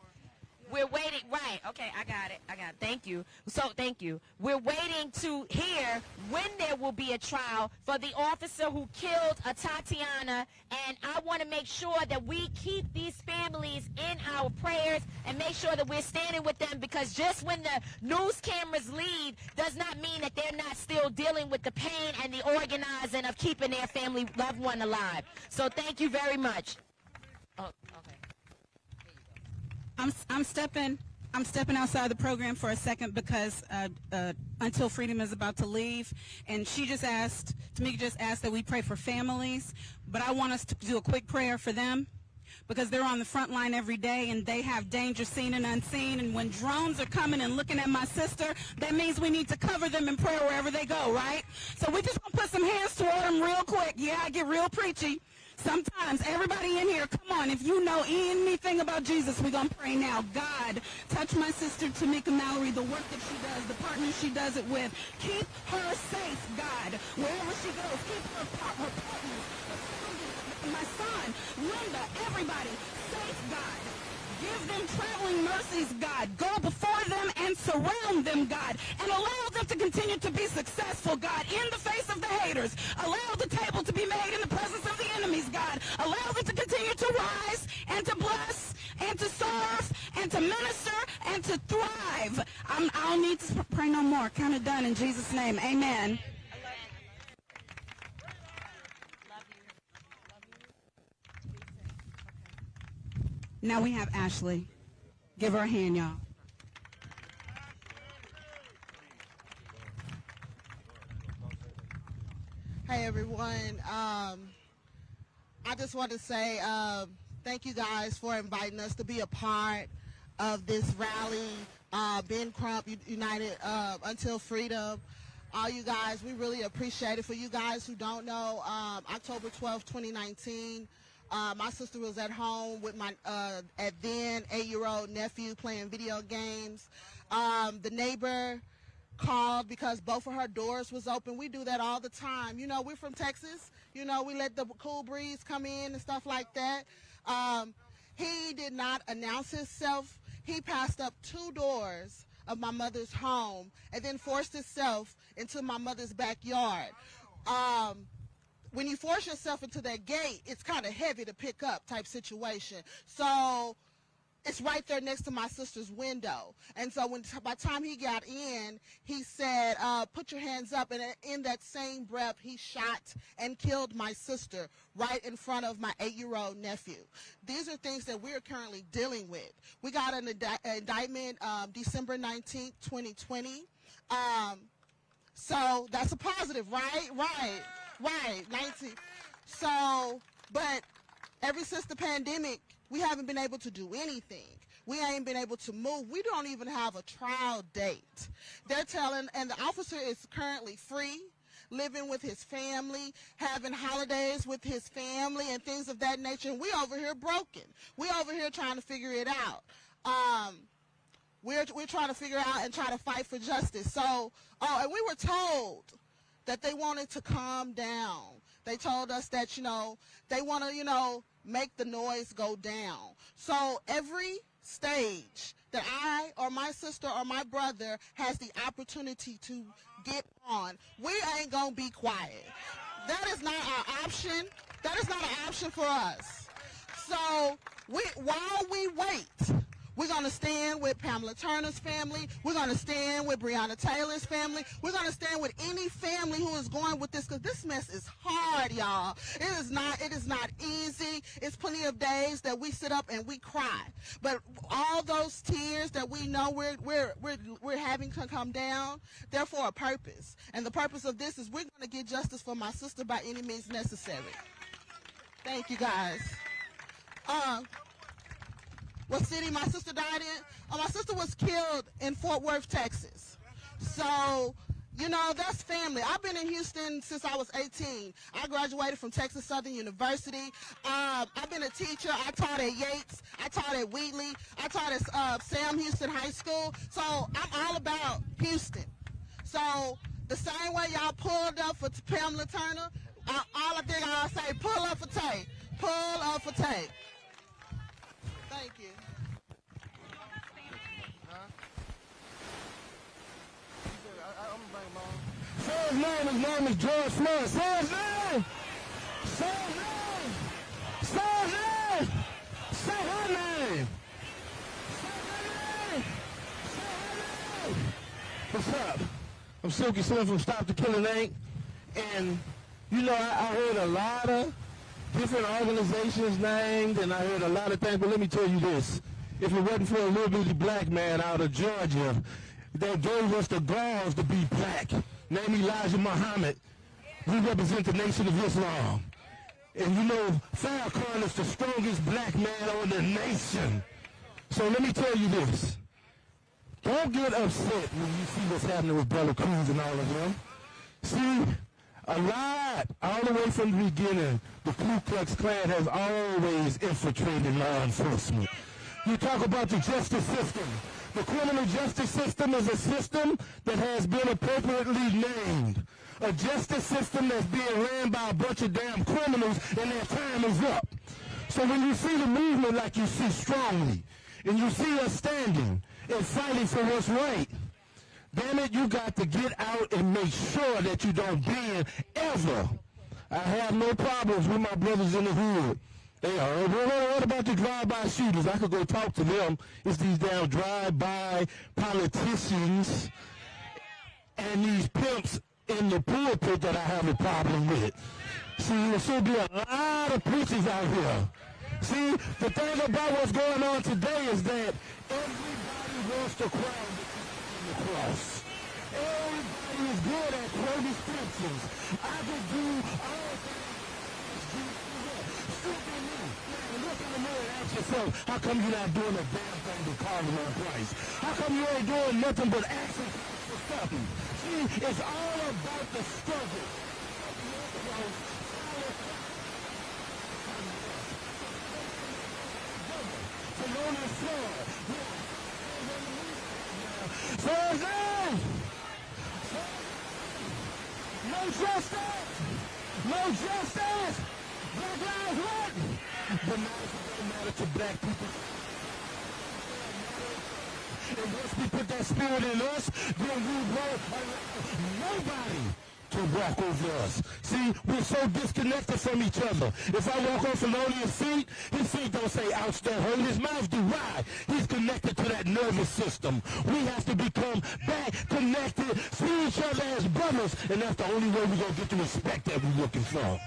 We're waiting, right, okay, I got it, thank you. So, thank you. We're waiting to hear when there will be a trial for the officer who killed Tatiana, and I want to make sure that we keep these families in our prayers and make sure that we're standing with them, because just when the news cameras leave does not mean that they're not still dealing with the pain and the organizing of keeping their family loved one alive. So, thank you very much. Oh, okay. I'm stepping outside the program for a second because Until Freedom is about to leave, and Tamika just asked that we pray for families, but I want us to do a quick prayer for them because they're on the front line every day and they have danger seen and unseen, and when drones are coming and looking at my sister, that means we need to cover them in prayer wherever they go, right? So we just gonna put some hands toward them real quick. Yeah, I get real preachy. Sometimes, everybody in here, come on, if you know anything about Jesus, we're going to pray now. God, touch my sister Tamika Mallory, the work that she does, the partners she does it with. Keep her safe, God, wherever she goes. Keep her partners, my son, Linda, everybody, safe, God. Give them traveling mercies, God. Go before them and surround them, God, and allow them to continue to be successful, God, in the face of the haters. Allow the table to be made in the presence of the enemies, God. Allow them to continue to rise and to bless and to serve and to minister and to thrive. I don't need to pray no more. Kind of done in Jesus' name. Amen. Now we have Ashley. Give her a hand, y'all. Hey, everyone. I just want to say thank you guys for inviting us to be a part of this rally, Ben Crump United Until Freedom. All you guys, we really appreciate it. For you guys who don't know, October 12, 2019, my sister was at home with my then 8-year-old nephew playing video games. The neighbor called because both of her doors was open. We do that all the time. You know, we're from Texas. You know, we let the cool breeze come in and stuff like that. He did not announce himself. He passed up 2 doors of my mother's home and then forced himself into my mother's backyard. When you force yourself into that gate, it's kind of heavy to pick up type situation. So it's right there next to my sister's window. And so by the time he got in, he said, put your hands up. And in that same breath, he shot and killed my sister right in front of my 8-year-old nephew. These are things that we're currently dealing with. We got an indictment December 19th, 2020. So that's a positive, right? Right. 19. So, but ever since the pandemic, we haven't been able to do anything. We ain't been able to move. We don't even have a trial date. They're telling, and the officer is currently free, living with his family, having holidays with his family and things of that nature. And we over here broken. We over here trying to figure it out. We're trying to figure out and try to fight for justice. So, and we were told that they wanted to calm down. They told us that, they want to, make the noise go down. So every stage that I or my sister or my brother has the opportunity to get on, we ain't going to be quiet. That is not our option. That is not an option for us. So while we wait, we're going to stand with Pamela Turner's family. We're going to stand with Breonna Taylor's family. We're going to stand with any family who is going with this, because this mess is hard, y'all. It is not easy. It's plenty of days that we sit up and we cry. But all those tears that we know we're having to come down, they're for a purpose. And the purpose of this is we're going to get justice for my sister by any means necessary. Thank you, guys. What city my sister died in? My sister was killed in Fort Worth, Texas. So, that's family. I've been in Houston since I was 18. I graduated from Texas Southern University. I've been a teacher. I taught at Yates. I taught at Wheatley. I taught at Sam Houston High School. So I'm all about Houston. So the same way y'all pulled up for Pamela Turner, all I think I'll say, pull up for Tate. Pull up for Tate. Thank you. Say his name is George Floyd. Say his name! Say his name! Say his name! Say her name! Say her name! Say her name! What's up? I'm Silky Slim from Stop the Killing Inc. And, I heard a lot of different organizations named, and I heard a lot of things, but let me tell you this. If it wasn't for a little bitty black man out of Georgia that gave us the balls to be black, named Elijah Muhammad, we represent the Nation of Islam. And Farrakhan is the strongest black man on the nation. So let me tell you this. Don't get upset when you see what's happening with Bella Cruz and all of them. See, a lot, all the way from the beginning, the Ku Klux Klan has always infiltrated law enforcement. You talk about the justice system. The criminal justice system is a system that has been appropriately named. A justice system that's being ran by a bunch of damn criminals and their time is up. So when you see the movement like you see strongly, and you see us standing and fighting for what's right, damn it, you got to get out and make sure that you don't bend ever. I have no problems with my brothers in the hood. They are, what about the drive-by shooters? I could go talk to them. It's these damn drive-by politicians and these pimps in the pulpit that I have a problem with. See, there should be a lot of preachers out here. See, the thing about what's going on today is that everybody wants to crown the cross. Everybody is good at quoting scriptures. I could do all things. Look in the mirror and ask yourself, how come you're not doing a damn thing to call on Christ? How come you ain't doing nothing but asking for something? See, it's all about the struggle. No justice! No justice! Black lives matter! The matter to black people. And once we put that spirit in us, then we won't allow nobody to walk over us. See, we're so disconnected from each other. If I walk on Felonious feet, his feet don't say ouch, that hurt. His mouth do. Why? He's connected to that nervous system. We have to become back connected, see each other as brothers, and that's the only way we're going to get the respect that we're looking for.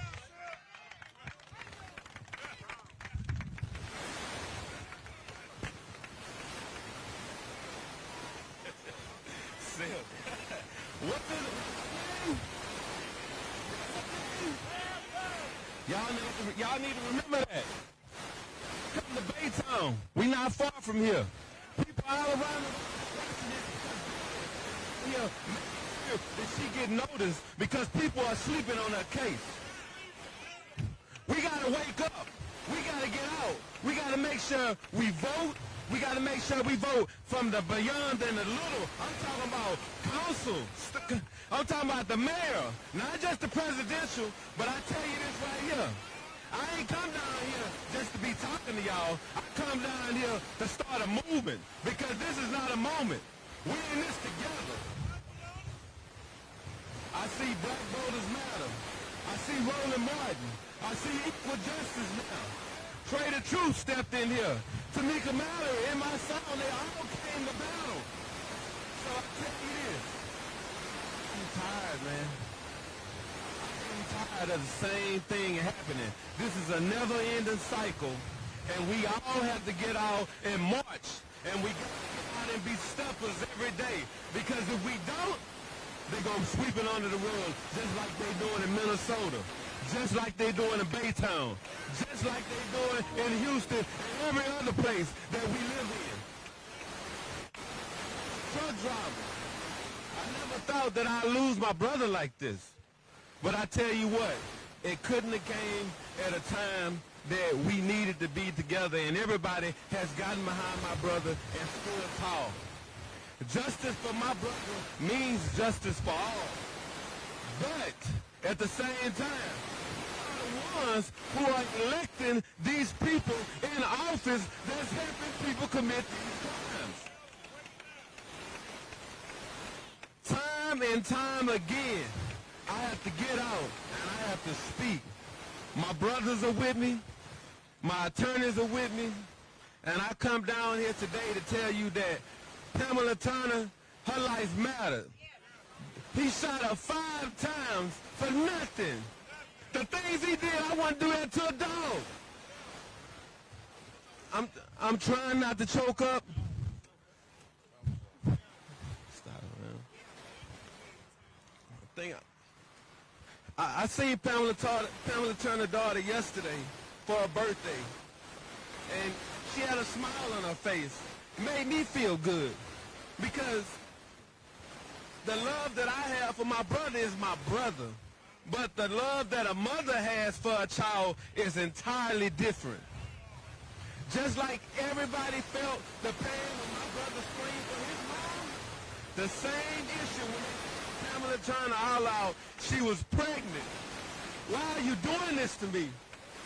What Y'all need to remember that. Come to Baytown. We not far from here. People all around the here that she get noticed because people are sleeping on her case. We gotta wake up. We gotta get out. We gotta make sure we vote. We gotta make sure we vote from the beyond and the little. I'm talking about council. I'm talking about the mayor, not just the presidential, but I tell you this right here. I ain't come down here just to be talking to y'all. I come down here to start a movement because this is not a moment. We're in this together. I see Black Voters Matter. I see Roland Martin. I see Equal Justice now. Trey the Truth stepped in here. Tamika Mallory and my son, they all came to battle. So I tell you this. I'm tired, man. I'm tired of the same thing happening. This is a never-ending cycle, and we all have to get out and march, and we got to get out and be steppers every day, because if we don't, they're going to sweep it under the rug, just like they're doing in Minnesota, just like they're doing in Baytown, just like they're doing in Houston and every other place that we live in. Truck driver. I never thought that I'd lose my brother like this. But I tell you what, it couldn't have came at a time that we needed to be together, and everybody has gotten behind my brother and stood tall. Justice for my brother means justice for all. But at the same time, we are the ones who are electing these people in office that's helping people commit these crimes. Time and time again, I have to get out and I have to speak. My brothers are with me. My attorneys are with me. And I come down here today to tell you that Pamela Turner, her life mattered. He shot her 5 times for nothing. The things he did, I wouldn't do that to a dog. I'm trying not to choke up. Stop, man. I seen Pamela Turner's daughter yesterday for her birthday, and she had a smile on her face. It made me feel good, because the love that I have for my brother is my brother, but the love that a mother has for a child is entirely different. Just like everybody felt the pain when my brother screamed for his mom, the same issue when Pamela Turner all out, she was pregnant. Why are you doing this to me?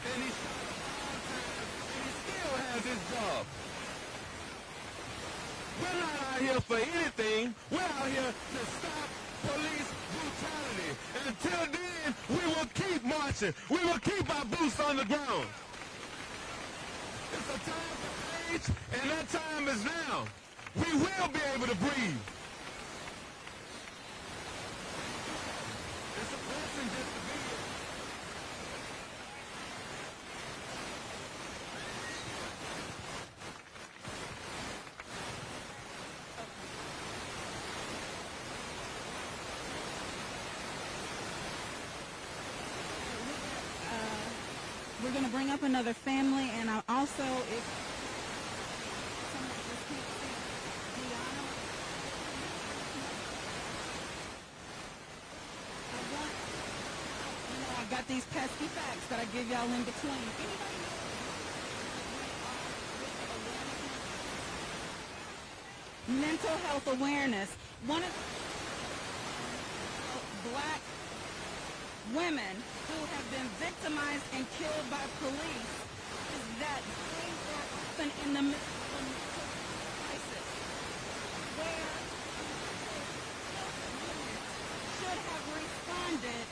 And he shot her 5 times, and he still has his job. We're not out here for anything. We're out here to stop police brutality. And until then, we will keep marching. We will keep our boots on the ground. It's a time for change, and that time is now. We will be able to breathe. It's a blessing just to be here. We're going to bring up another family, and I also, if I got these pesky facts that I give y'all in between. Anybody know? Mental health awareness. One of black women who have been victimized and killed by police is that they are often in the midst of a crisis where should have responded.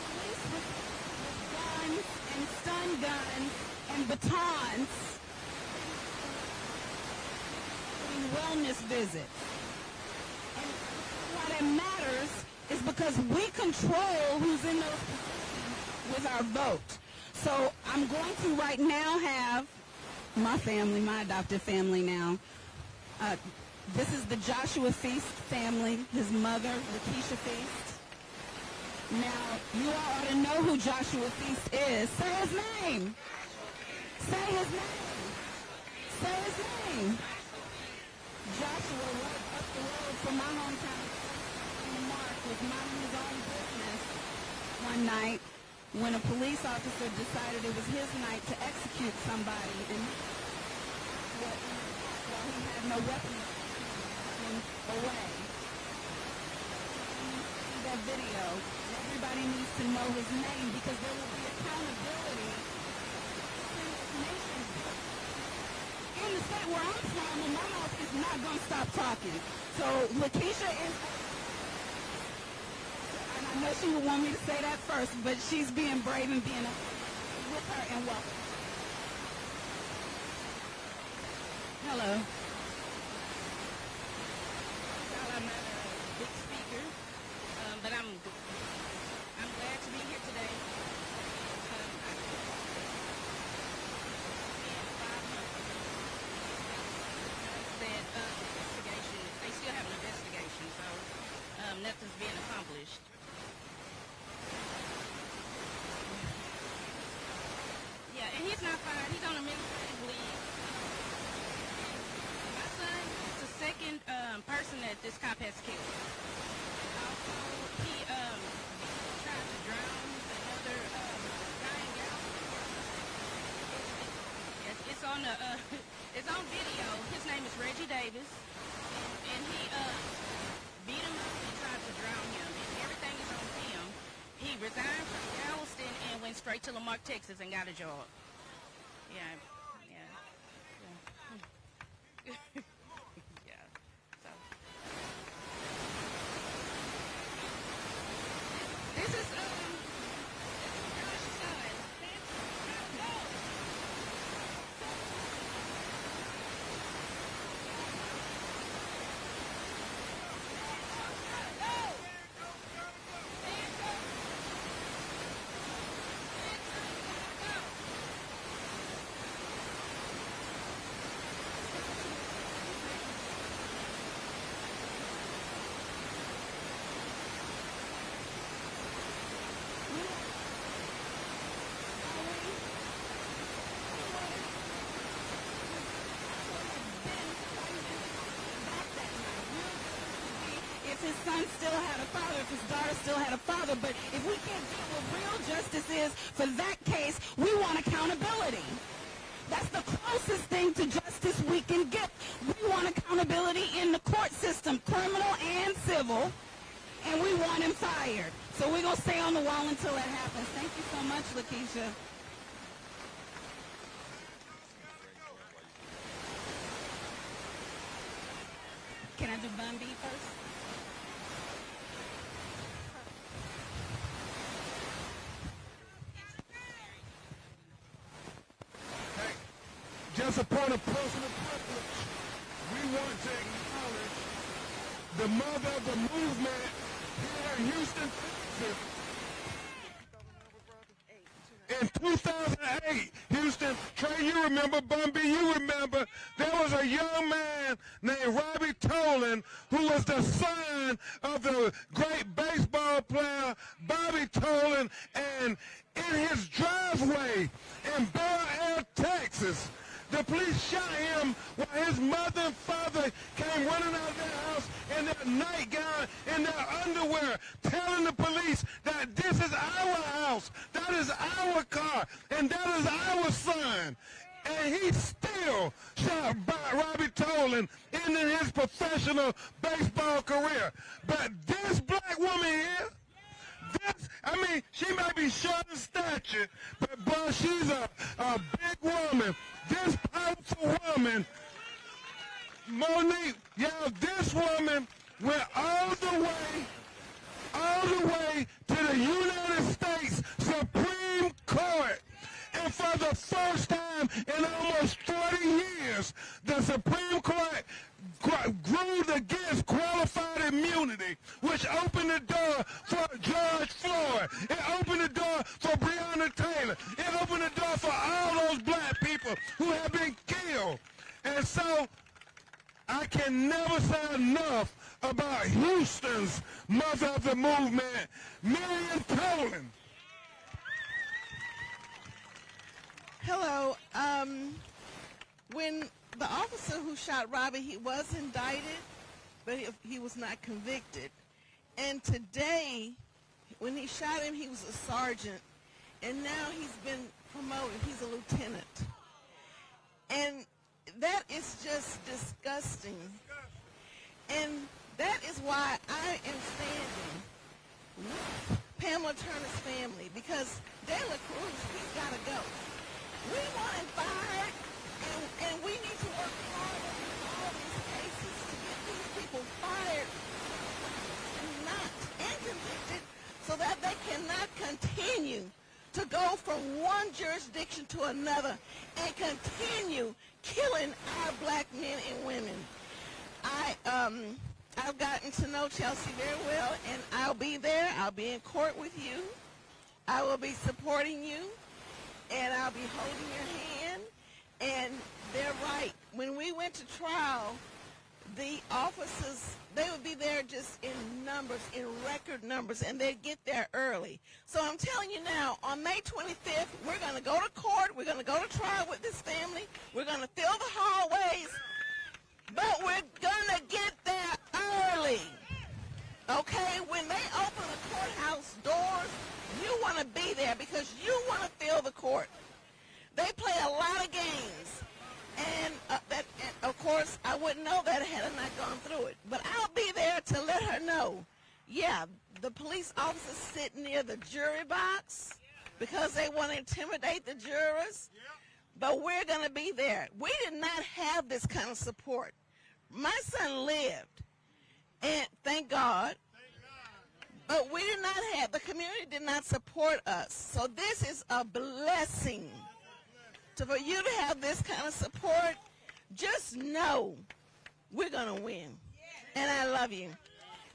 Police with guns and stun guns and batons doing wellness visits. And why that matters is because we control who's in those positions with our vote. So I'm going to right now have my family, my adopted family now. This is the Joshua Feast family, his mother, Lakeisha Feast. Now, you all ought to know who Joshua Feast is. Say his name. Say his name. Say his name. Joshua lived up the road from my hometown. Mark was minding his own business one night when a police officer decided it was his night to execute somebody, and while he had no weapon away. That video, everybody needs to know his name because there will be accountability in this nation. In the state where I'm from, and my mouth is not going to stop talking. So Lakeisha is, and I know she would want me to say that first, but she's being brave and being with her and welcome. Hello. Well, I'm not a big speaker, but I'm glad to be here today. They still have an investigation, so nothing's being accomplished. Yeah, and he's not fired. He's on administrative leave. My son is the second person that this cop has killed. Also, he tried to drown another guy in Galveston. It's on the it's on video. His name is Reggie Davis, and he beat him up and tried to drown him. And everything is on film. He resigned from Galveston and went straight to Lamarck, Texas, and got a job. Yeah. Yeah. So this is Josh's son. If his son still had a father, if his daughter still had a father, but if we can't do what real justice is for that case, we want accountability. That's the closest thing to justice we can get. We want accountability in the court system, criminal and civil, and we want him fired. So we're going to stay on the wall until that happens. Thank you so much, Lakeisha. Can I do Bun B first? Just upon a personal privilege, we want to acknowledge the mother of the movement here in Houston, Texas. In 2008, Houston, Trey, you remember, Bumby, you remember, there was a young man named Robbie Tolan who was the son of the great baseball player Bobby Tolan, and in his driveway in Bel Air, Texas, the police shot him while his mother and father came running out of their house in their nightgown, in their underwear, telling the police that this is our house, that is our car, and that is our son. And he still shot Robbie Tolan ending his professional baseball career. But this black woman here, she might be short in stature, but boy, she's a big woman. This powerful woman, Monique, this woman went all the way to the United States Supreme Court. And for the first time in almost 40 years, the Supreme Court ruled against qualified immunity, which opened the door for George Floyd. It opened the door for Breonna Taylor. It opened the door for all those black people who have been killed. And so I can never say enough about Houston's Mother of the Movement, Miriam Roland. Hello. When the officer who shot Robbie, he was indicted, but he was not convicted. And today, when he shot him, he was a sergeant, and now he's been promoted. He's a lieutenant. And that is just disgusting. And that is why I am standing with Pamela Turner's family, because De La Cruz, he's got to go. We want him fired, and we need to work hard on all these cases to get these people fired and convicted so that they cannot continue to go from one jurisdiction to another and continue killing our black men and women. I've gotten to know Chelsea very well, and I'll be there. I'll be in court with you. I will be supporting you, and I'll be holding your hand. And they're right. When we went to trial, the officers, they would be there just in numbers, in record numbers, and they'd get there early. So I'm telling you now, on May 25th, we're going to go to court. We're going to go to trial with this family. We're going to fill the hallways, but we're going to get there early. Okay? When they open the courthouse doors, you want to be there because you want to fill the court. They play a lot of games. And of course, I wouldn't know that had I not gone through it. But I'll be there to let her know, yeah, the police officers sit near the jury box because they want to intimidate the jurors. But we're going to be there. We did not have this kind of support. My son lived, and thank God. But we did not have, the community did not support us. So this is a blessing. So for you to have this kind of support, just know we're going to win. And I love you.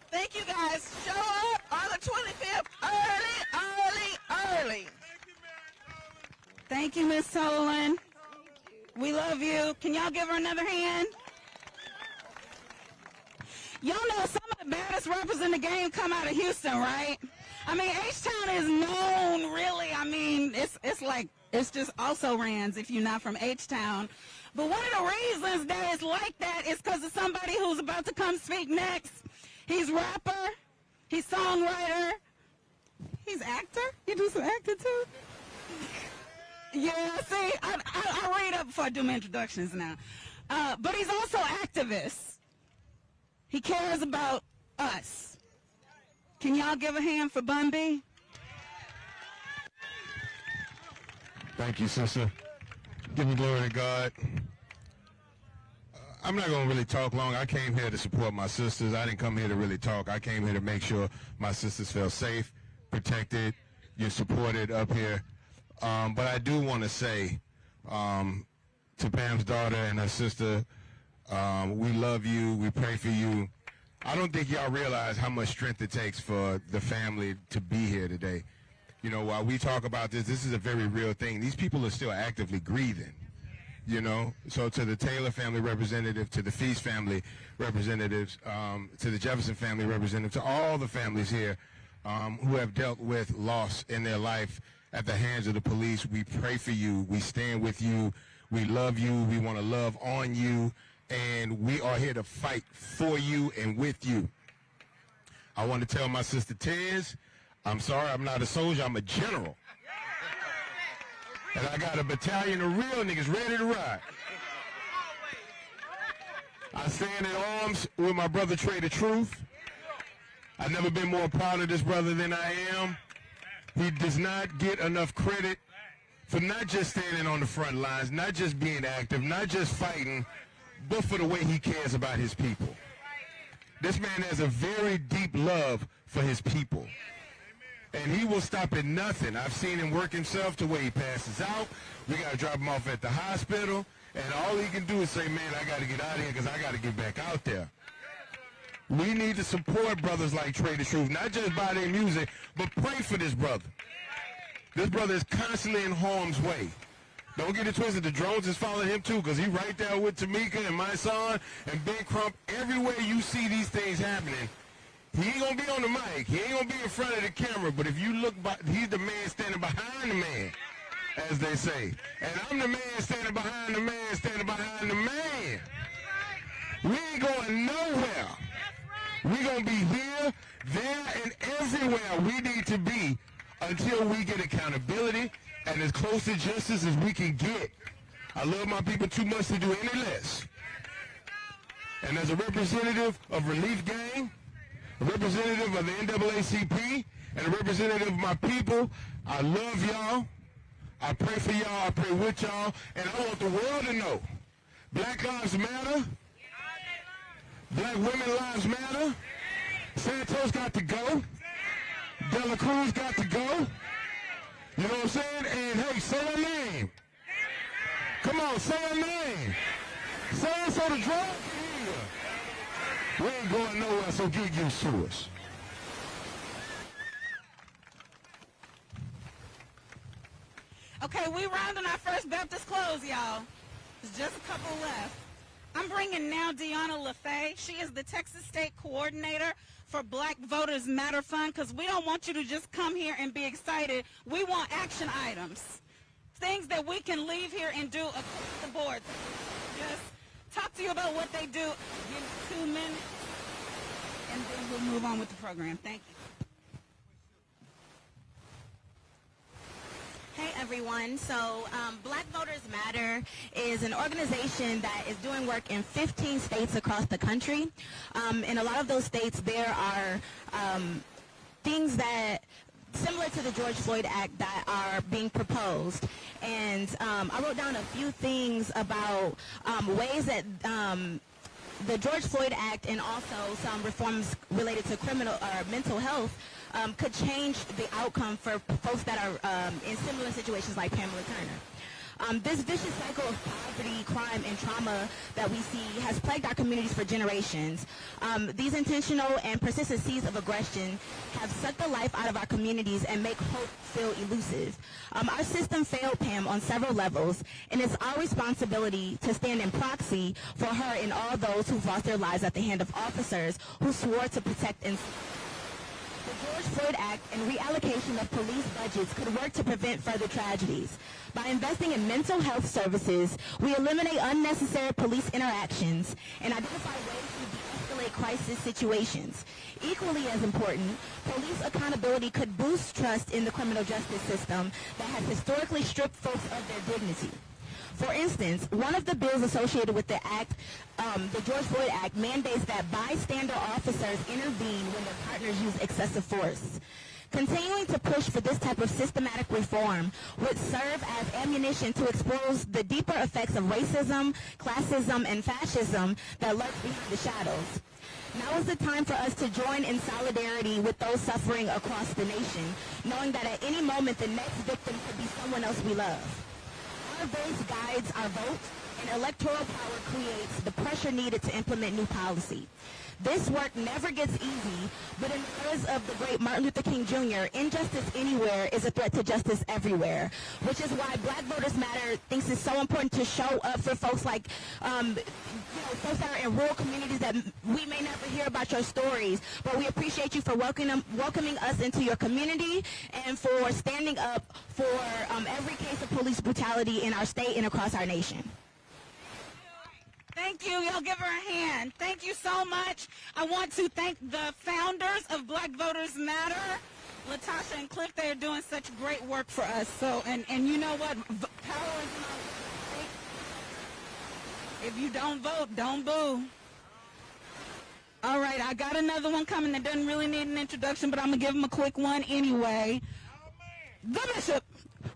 Thank you, guys. Show up on the 25th early. Thank you, Miss Sutherland. We love you. Can y'all give her another hand? Y'all know some of the baddest rappers in the game come out of Houston, right? I mean, H-Town is known, really. I mean, it's like, it's just also Rands if you're not from H-Town. But one of the reasons that it's like that is because of somebody who's about to come speak next. He's rapper, he's songwriter, he's actor. You do some acting too? Yeah, see, I read up before I do my introductions now. But he's also activist. He cares about us. Can y'all give a hand for Bun B? Thank you, sister. Give me glory to God. I'm not going to really talk long. I came here to support my sisters. I didn't come here to really talk. I came here to make sure my sisters felt safe, protected, you're supported up here. But I do want to say to Pam's daughter and her sister, we love you. We pray for you. I don't think y'all realize how much strength it takes for the family to be here today. You know, while we talk about this is a very real thing. These people are still actively grieving, you know. So to the Taylor family representative, to the Feast family representatives, to the Jefferson family representative, to all the families here who have dealt with loss in their life at the hands of the police, we pray for you. We stand with you. We love you. We want to love on you. And we are here to fight for you and with you. I want to tell my sister Tez, I'm sorry, I'm not a soldier, I'm a general. And I got a battalion of real niggas ready to ride. I stand in arms with my brother Trey the Truth. I've never been more proud of this brother than I am. He does not get enough credit for not just standing on the front lines, not just being active, not just fighting, but for the way he cares about his people. This man has a very deep love for his people. And he will stop at nothing. I've seen him work himself to where he passes out. We got to drop him off at the hospital. And all he can do is say, man, I got to get out of here because I got to get back out there. We need to support brothers like Trey the Truth, not just by their music, but pray for this brother. This brother is constantly in harm's way. Don't get it twisted. The drones is following him too, because he right there with Tamika and my son and Ben Crump. Everywhere you see these things happening, he ain't gonna be on the mic. He ain't gonna be in front of the camera. But if you look, he's the man standing behind the man, as they say. And I'm the man standing behind the man, standing behind the man. We ain't going nowhere. We gonna be here, there, and everywhere we need to be until we get accountability and as close to justice as we can get. I love my people too much to do any less. And as a representative of Relief Gang, a representative of the NAACP, and a representative of my people, I love y'all. I pray for y'all. I pray with y'all. And I want the world to know, Black Lives Matter. Black women lives matter. Santos got to go. De La Cruz got to go. You know what I'm saying? And hey, say her name. Come on, say her name. Say it so the drug can hear. We ain't going nowhere, so get used to us. Okay, we rounding our first Baptist close, y'all. There's just a couple left. I'm bringing now Deanna LaFay. She is the Texas State Coordinator for Black Voters Matter Fund, because we don't want you to just come here and be excited. We want action items, things that we can leave here and do across the board. Just talk to you about what they do. Give 2 minutes, and then we'll move on with the program. Thank you. Hey everyone, so Black Voters Matter is an organization that is doing work in 15 states across the country. In a lot of those states there are things that similar to the George Floyd Act that are being proposed. And I wrote down a few things about ways that the George Floyd Act and also some reforms related to criminal or mental health could change the outcome for folks that are in similar situations like Pamela Turner. This vicious cycle of poverty, crime, and trauma that we see has plagued our communities for generations. These intentional and persistent seeds of aggression have sucked the life out of our communities and make hope feel elusive. Our system failed Pam on several levels, and it's our responsibility to stand in proxy for her and all those who've lost their lives at the hand of officers who swore to protect and the George Floyd Act and reallocation of police budgets could work to prevent further tragedies. By investing in mental health services, we eliminate unnecessary police interactions and identify ways to de-escalate crisis situations. Equally as important, police accountability could boost trust in the criminal justice system that has historically stripped folks of their dignity. For instance, one of the bills associated with the act, the George Floyd Act, mandates that bystander officers intervene when their partners use excessive force. Continuing to push for this type of systematic reform would serve as ammunition to expose the deeper effects of racism, classism, and fascism that lurk behind the shadows. Now is the time for us to join in solidarity with those suffering across the nation, knowing that at any moment the next victim could be someone else we love. Our voice guides our vote, and electoral power creates the pressure needed to implement new policy. This work never gets easy, but in the words of the great Martin Luther King Jr., injustice anywhere is a threat to justice everywhere, which is why Black Voters Matter thinks it's so important to show up for folks like, folks that are in rural communities that we may never hear about your stories, but we appreciate you for welcoming us into your community and for standing up for every case of police brutality in our state and across our nation. Thank you. Y'all give her a hand. Thank you so much. I want to thank the founders of Black Voters Matter, Latasha and Cliff. They are doing such great work for us. So, and you know what? Power is not right. If you don't vote, don't boo. All right, I got another one coming that doesn't really need an introduction, but I'm going to give him a quick one anyway. The Bishop,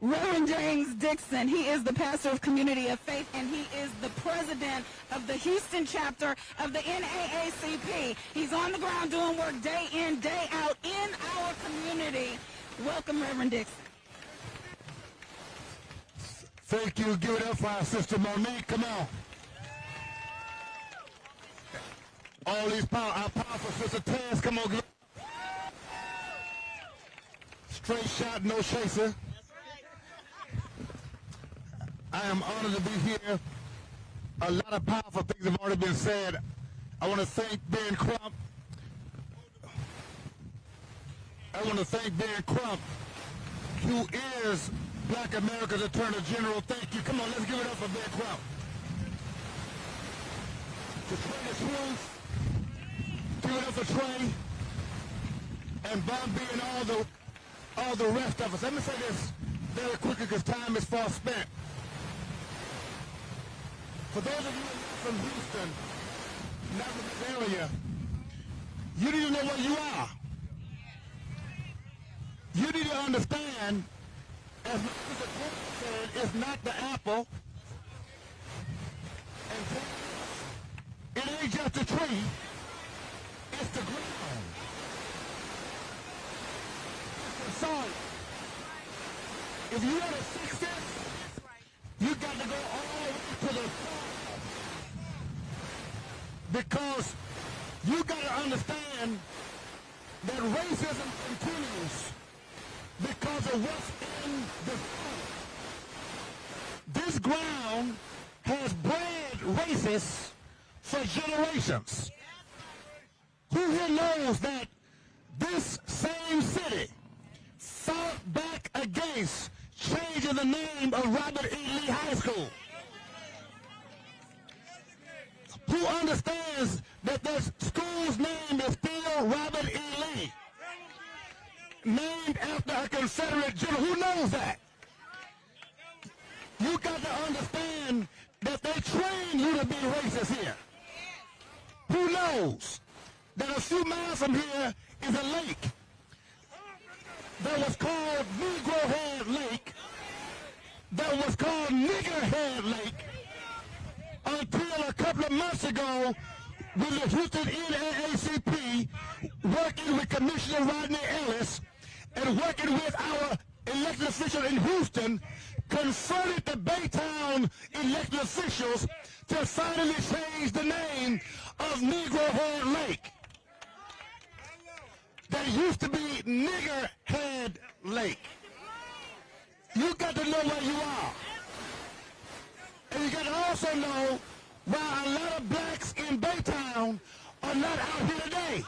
Reverend James Dixon. He is the pastor of Community of Faith, and he is the president of the Houston chapter of the NAACP. He's on the ground doing work day in, day out in our community. Welcome, Reverend Dixon. Thank you. Give it up for our sister Monique. Come on. All these our powerful sister Taz. Come on. Straight shot, no chaser. I am honored to be here. A lot of powerful things have already been said. I want to thank Ben Crump. Who is Black America's Attorney General. Thank you. Come on, let's give it up for Ben Crump. To Trey the Truth. Give it up for Trey. And Bobby and all the rest of us. Let me say this very quickly because time is far spent. For those of you from Houston, not from this area, you need to know where you are. You need to understand, as Mr. Trump said, it's not the apple. And it ain't just a tree, it's the ground. It's the soil. If you want to fix this, you got to go all the way to the soil. Because you got to understand that racism continues because of what's in the soil. This ground has bred racists for generations. Who here knows that this same city fought back against changing the name of Robert E. Lee High School? Who understands that the school's name is still Robert E. Lee? Named after a Confederate general. Who knows that? You got to understand that they train you to be racist here. Who knows that a few miles from here is a lake that was called Negro Head Lake, that was called Nigger Head Lake, until a couple of months ago, with the Houston NAACP working with Commissioner Rodney Ellis and working with our elected officials in Houston, confronted the Baytown elected officials to finally change the name of Negro Head Lake. That used to be Nigger Head Lake. You got to know where you are. And you got to also know why a lot of blacks in Baytown are not out here today.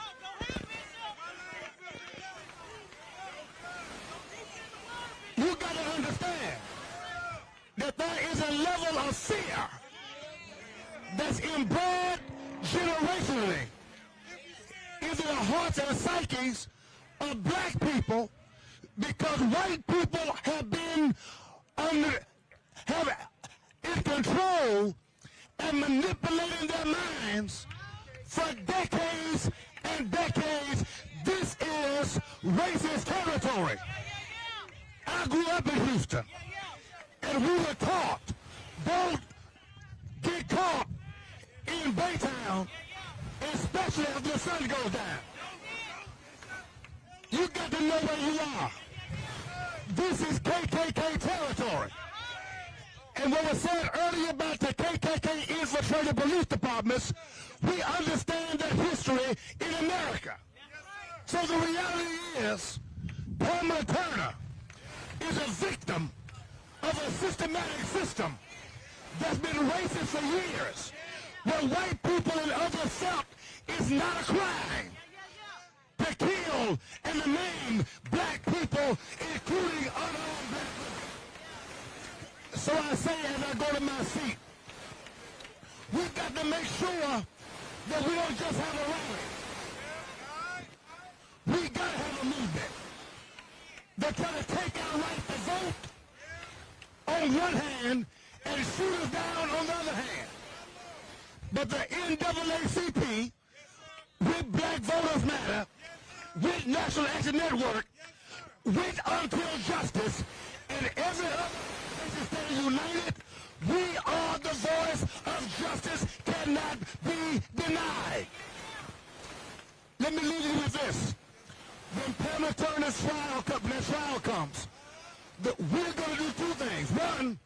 You got to understand that there is a level of fear that's inbred generationally into the hearts and psyches of black people because white people have been in control and manipulating their minds for decades and decades. This is racist territory. I grew up in Houston, and we were taught, don't get caught in Baytown, especially after the sun goes down. You got to know where you are. This is KKK territory. And what was said earlier about the KKK infiltrated police departments, we understand that history in America. So the reality is, Pamela Turner is a victim of a systematic system that's been racist for years, where white people and others felt it's not a crime to kill and to name black people, including unarmed black people. So I say as I go to my seat, we've got to make sure that we don't just have a rally. We got to have a movement. They're trying to take our right to vote on one hand and shoot us down on the other hand. But the NAACP, with Black Voters Matter, with National Action Network, with Until Justice, and every other organization standing united, we are the voice of justice, cannot be denied. Let me leave you with this. When Pamela Turner's trial comes, we're going to do two things. One,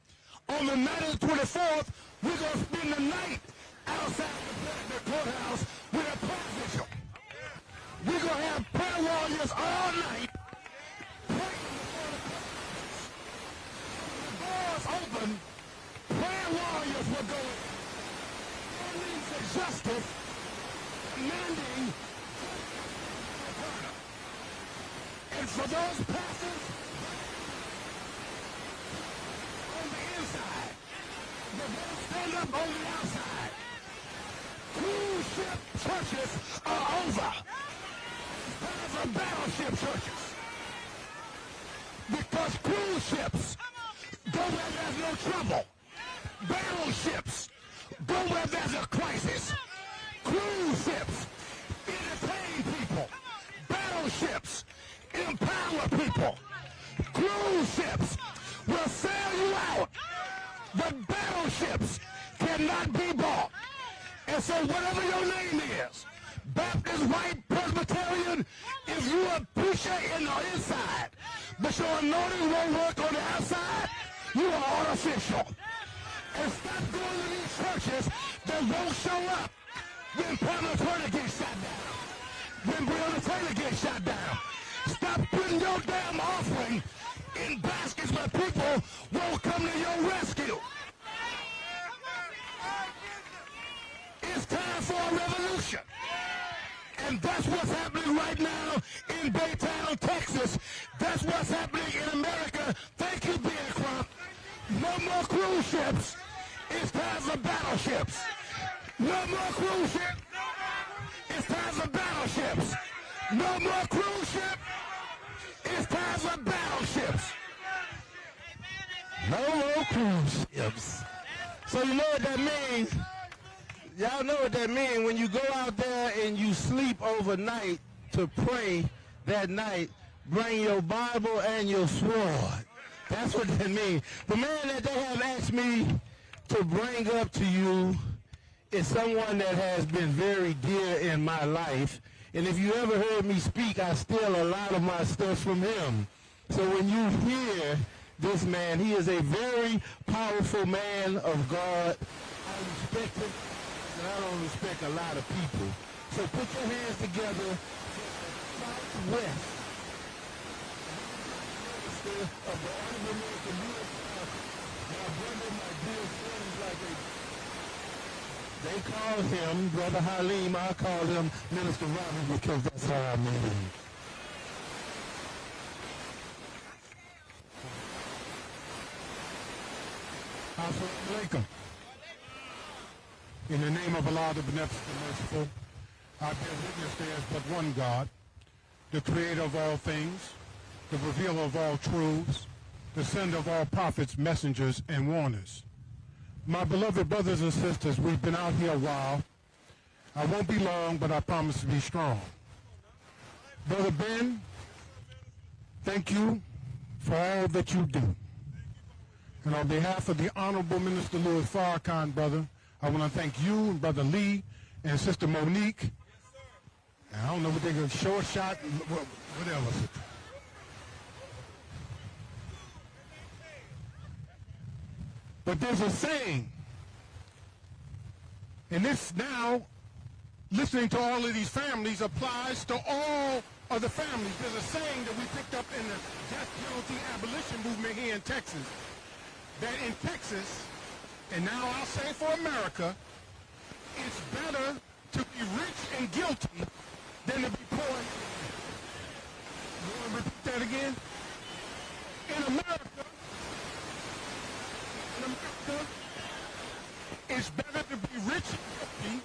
on the night of the 24th, we're going to spend the night outside the courthouse with a prayer vigil. We're going to have prayer warriors all night praying before the doors open. justice, demanding. And for those pastors on the inside that won't stand up on the outside, cruise ship churches are over. Those are battleship churches. Because cruise ships go where there's no trouble. Battleships go where there's a crisis. Cruise ships entertain people. Battleships empower people. Cruise ships will sail you out. But battleships cannot be bought. And so whatever your name is, Baptist, white, Presbyterian, if you appreciate in the inside, but your anointing won't work on the outside, you are artificial. And stop going to these churches that won't show up when Pamela Turner gets shot down, when Breonna Taylor gets shot down. Stop putting your damn offering in baskets where people won't come to your rescue. It's time for a revolution. And that's what's happening right now in Baytown, Texas. That's what's happening in America. Thank you, Ben Crump. No more cruise ships. It's time for battleships. No more cruise ships. It's time for battleships. No more cruise ships. It's time for battleships. No more cruise ships. So you know what that means? Y'all know what that means when you go out there and you sleep overnight to pray that night, bring your Bible and your sword. That's what that means. The man that they have asked me to bring up to you is someone that has been very dear in my life. And if you ever heard me speak, I steal a lot of my stuff from him. So when you hear this man, he is a very powerful man of God. I respect him. And I don't respect a lot of people. So put your hands together for the Southwest of the American my brother, my dear friends, they call him Brother Halim. I call him Minister Robert because that's how I mean him. Assalamu alaikum. In the name of Allah, the Beneficent and Merciful, I bear witness there is but one God, the Creator of all things, the Revealer of all truths, the Sender of all prophets, messengers, and warners. My beloved brothers and sisters, we've been out here a while. I won't be long, but I promise to be strong. Brother Ben, thank you for all that you do. And on behalf of the Honorable Minister Louis Farrakhan, brother, I want to thank you and Brother Lee and Sister Monique. And I don't know what they're going to short shot, whatever. But there's a saying, and this now, listening to all of these families applies to all of the families. There's a saying that we picked up in the death penalty abolition movement here in Texas, that in Texas, and now I'll say for America, it's better to be rich and guilty than to be poor. You want to repeat that again? In America, it's better to be rich and guilty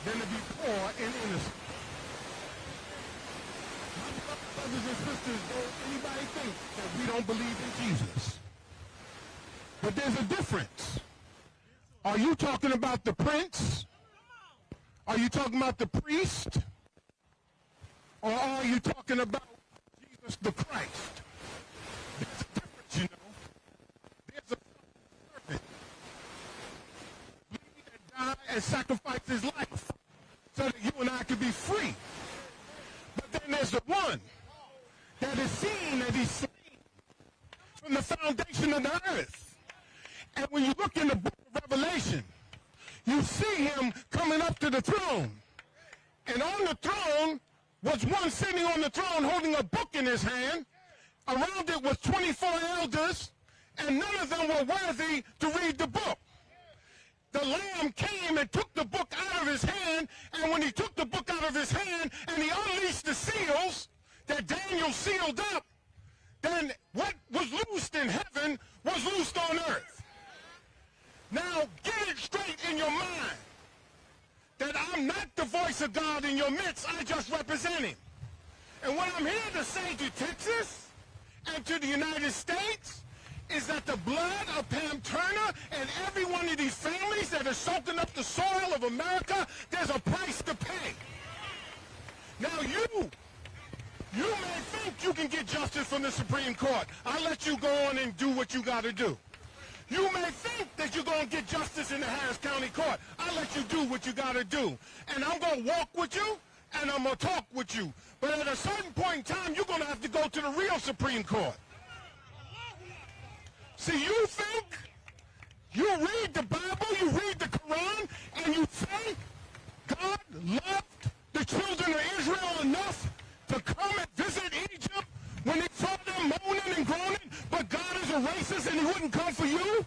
than to be poor and innocent. My brothers and sisters, don't anybody think that we don't believe in Jesus. But there's a difference. Are you talking about the prince? Are you talking about the priest? Or are you talking about Jesus the Christ? There's a difference, you know. There's a servant that died and sacrificed his life so that you and I could be free. But then there's the one that is seen that he's slain from the foundation of the earth. And when you look in the book of Revelation, you see him coming up to the throne. And on the throne was one sitting on the throne holding a book in his hand. Around it was 24 elders, and none of them were worthy to read the book. the Lamb came and took the book out of his hand, and when he took the book out of his hand and he unleashed the seals that Daniel sealed up, then what was loosed in heaven was loosed on earth. Now, get it straight in your mind that I'm not the voice of God in your midst. I just represent him. And what I'm here to say to Texas and to the United States is that the blood of Pam Turner and every one of these families that are soaking up the soil of America, there's a price to pay. Now you may think you can get justice from the Supreme Court. I'll let you go on and do what you got to do. You may think that you're going to get justice in the Harris County Court. I'll let you do what you got to do. And I'm going to walk with you, and I'm going to talk with you. But at a certain point in time, you're going to have to go to the real Supreme Court. See, you think you read the Bible, you read the Quran, and you say God loved the children of Israel enough to come and visit Egypt when he saw them moaning and groaning, but God is a racist and he wouldn't come for you?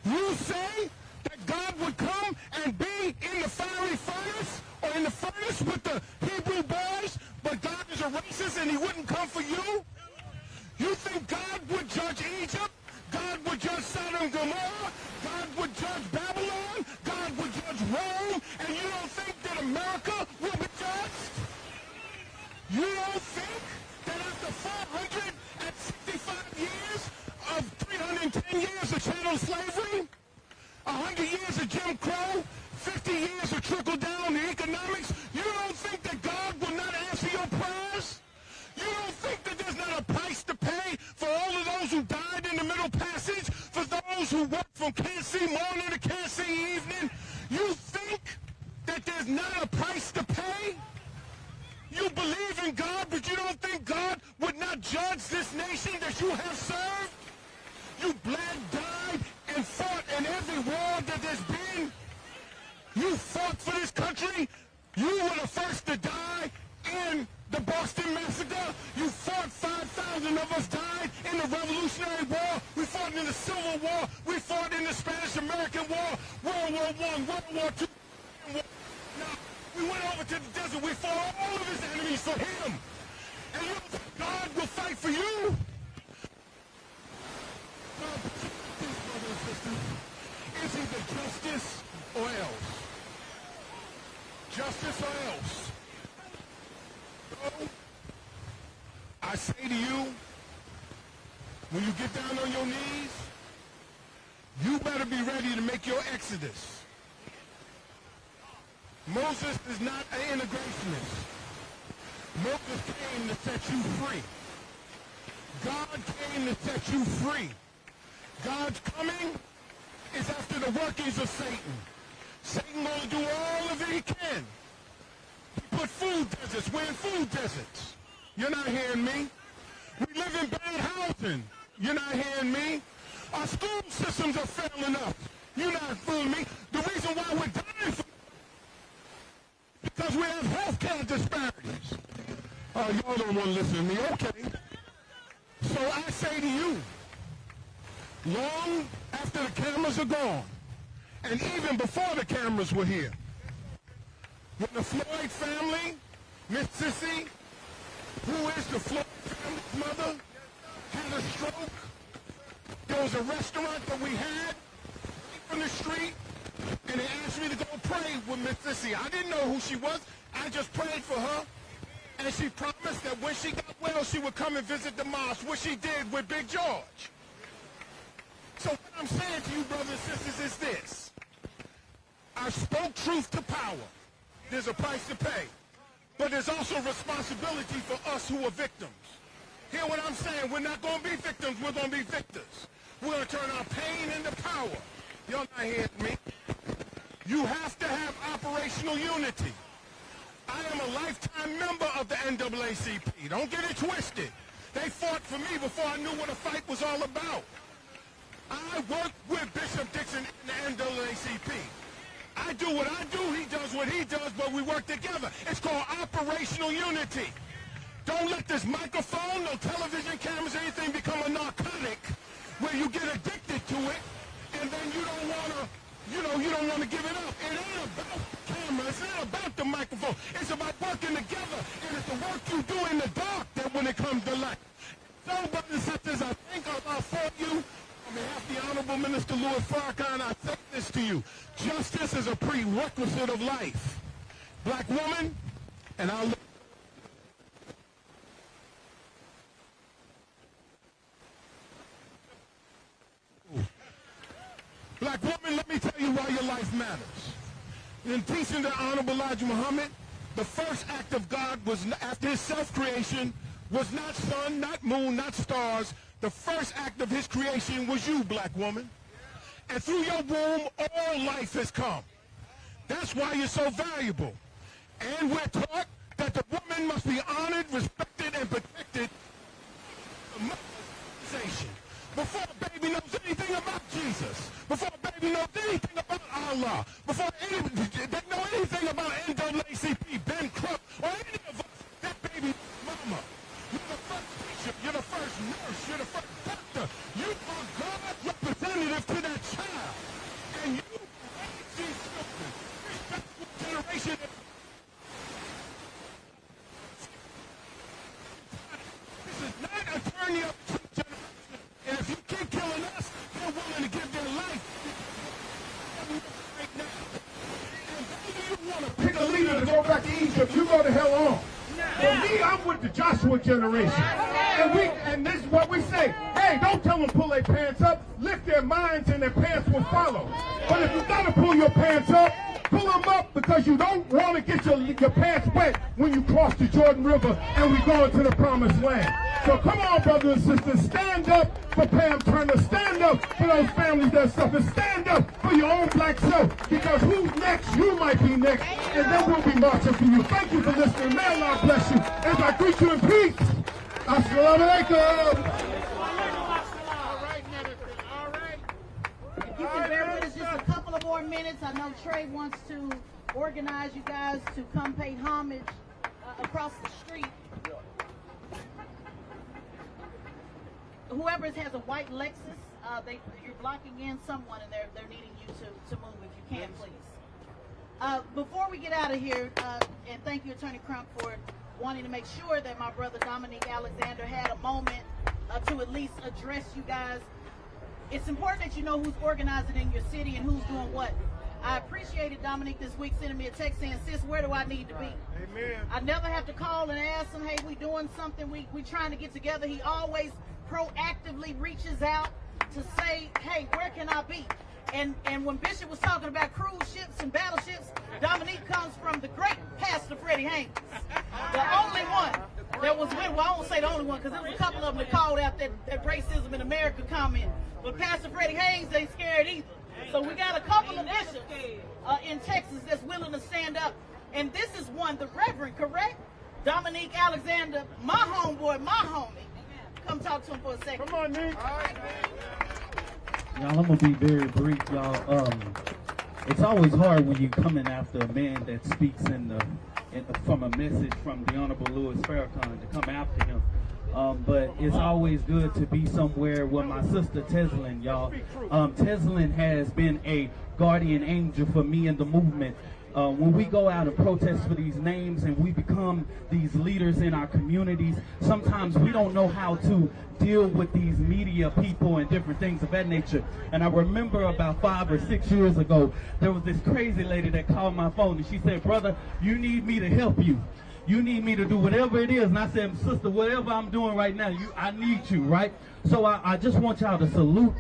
You say that God would come and be in the fiery furnace or in the furnace with the Hebrew boys, but God is a racist and he wouldn't come for you? You think God would judge Egypt? God would judge Sodom and Gomorrah? God would judge Babylon? God would judge Rome? And you don't think that America will be judged? You don't think that after 465 years of 310 years of chattel slavery, 100 years of Jim Crow, 50 years of trickle-down economics, you don't think that God will not answer your prayers? You don't think that there's not a price to pay for all of those who died in the Middle Passage, for those who worked from can't see morning to can't see evening? You think that there's not a price to pay? You believe in God, but you don't think God would not judge this nation that you have served? You bled, died, and fought in every war that there's been. You fought for this country. You were the first to die in the Boston Massacre. You fought, 5,000 of us died in the Revolutionary War. We fought in the Civil War. We fought in the Spanish-American War, World War I, World War II. Now, we went over to the desert. We fought all of his enemies for him. And you don't think God will fight for you? Well, brothers and sisters, it's either justice or else. Justice or else. So, I say to you, when you get down on your knees, you better be ready to make your exodus. Moses is not an integrationist. Moses came to set you free. God came to set you free. God's coming is after the workings of Satan. Satan will do all of it he can. He put food deserts. We're in food deserts. You're not hearing me. We live in bad housing. You're not hearing me. Our school systems are failing us. You're not fooling me. The reason why we're dying from because we have health care disparities. Y'all don't want to listen to me. Okay. So I say to you, long after the cameras are gone, and even before the cameras were here, when the Floyd family, Miss Sissy, who is the Floyd family's mother, had a stroke, there was a restaurant that we had on the street, and they asked me to go pray with Miss Sissy. I didn't know who she was. I just prayed for her. And she promised that when she got well, she would come and visit the mosque, which she did with Big George. So what I'm saying to you, brothers and sisters, is this. I spoke truth to power. There's a price to pay. But there's also responsibility for us who are victims. Hear what I'm saying? We're not going to be victims. We're going to be victors. We're going to turn our pain into power. Y'all not hearing me? You have to have operational unity. I am a lifetime member of the NAACP. Don't get it twisted. They fought for me before I knew what a fight was all about. I work with Bishop Dixon and the NAACP. I do what I do, he does what he does, but we work together. It's called operational unity. Don't let this microphone, no television cameras, anything become a narcotic where you get addicted to it, and then you don't want to you know, you don't want to give it up. It ain't about the camera. It's not about the microphone. It's about working together. And it's the work you do in the dark that when it comes to light. So, brothers and sisters, I thank Allah for you. On behalf of the Honorable Minister Louis Farrakhan, I say this to you. Justice is a prerequisite of life. Black woman, and I'll... Black woman, let me tell you why your life matters. In teaching the Honorable Elijah Muhammad, the first act of God was, after his self-creation, was not sun, not moon, not stars. The first act of his creation was you, black woman. And through your womb, all life has come. That's why you're so valuable. And we're taught that the woman must be honored, respected, and protected. Before a baby knows anything about Jesus, before a baby knows anything about Allah, before they know anything about NAACP, Ben Crump, or any of us, that baby mama. You're the first teacher, you're the first nurse, you're the first doctor. You are God's representative to that child. And you raise these children, respectful generation. This is not a turn up generation. And if you keep killing us, they're willing to give their life right now. And whether you want to pick a leader to go back to Egypt, you go to hell on. For me, I'm with the Joshua generation. And this is what we say. Hey, don't tell them pull their pants up. Lift their minds and their pants will follow. But if you got to pull your pants up, pull them up because you don't want to get your pants wet when you cross the Jordan River and we go into the promised land. So come on, brothers and sisters, stand up for Pam Turner. Stand up for those families that suffer. Stand up for your own black self, because who's next? You might be next, and then we'll be marching for you. Thank you for listening. May Allah bless you as I greet you in peace. Assalamu alaikum. If you can bear with us just a couple of more minutes, I know Trey wants to organize you guys to come pay homage across the street. Whoever has a white Lexus, you're blocking in someone, and they're needing you to move if you can, please. Before we get out of here, and thank you, Attorney Crump, for wanting to make sure that my brother Dominique Alexander had a moment to at least address you guys. It's important that you know who's organizing in your city and who's doing what. I appreciated Dominique this week sending me a text saying, sis, where do I need to be? Amen. I never have to call and ask him, hey, we doing something, we trying to get together. He always proactively reaches out to say, hey, where can I be? And when Bishop was talking about cruise ships and battleships, Dominique comes from the great Pastor Freddie Haynes, the only one that was with, well, I won't say the only one, because there was a couple of them that called out that racism in America comment. But Pastor Freddie Haynes ain't scared either. So we got a couple of bishops in Texas that's willing to stand up. And this is one, the Reverend, correct? Dominique Alexander, my homeboy, my homie. Come talk to him for a second. Come on, Nick. Y'all, I'm gonna be very brief, y'all. It's always hard when you're coming after a man that speaks from a message from the Honorable Louis Farrakhan to come after him. But it's always good to be somewhere where my sister Teslin, y'all. Teslin has been a guardian angel for me in the movement. When we go out and protest for these names and we become these leaders in our communities, sometimes we don't know how to deal with these media people and different things of that nature. And I remember about 5 or 6 years ago, there was this crazy lady that called my phone and she said, brother, you need me to help you. You need me to do whatever it is. And I said, sister, whatever I'm doing right now, I need you, right? So I just want y'all to salute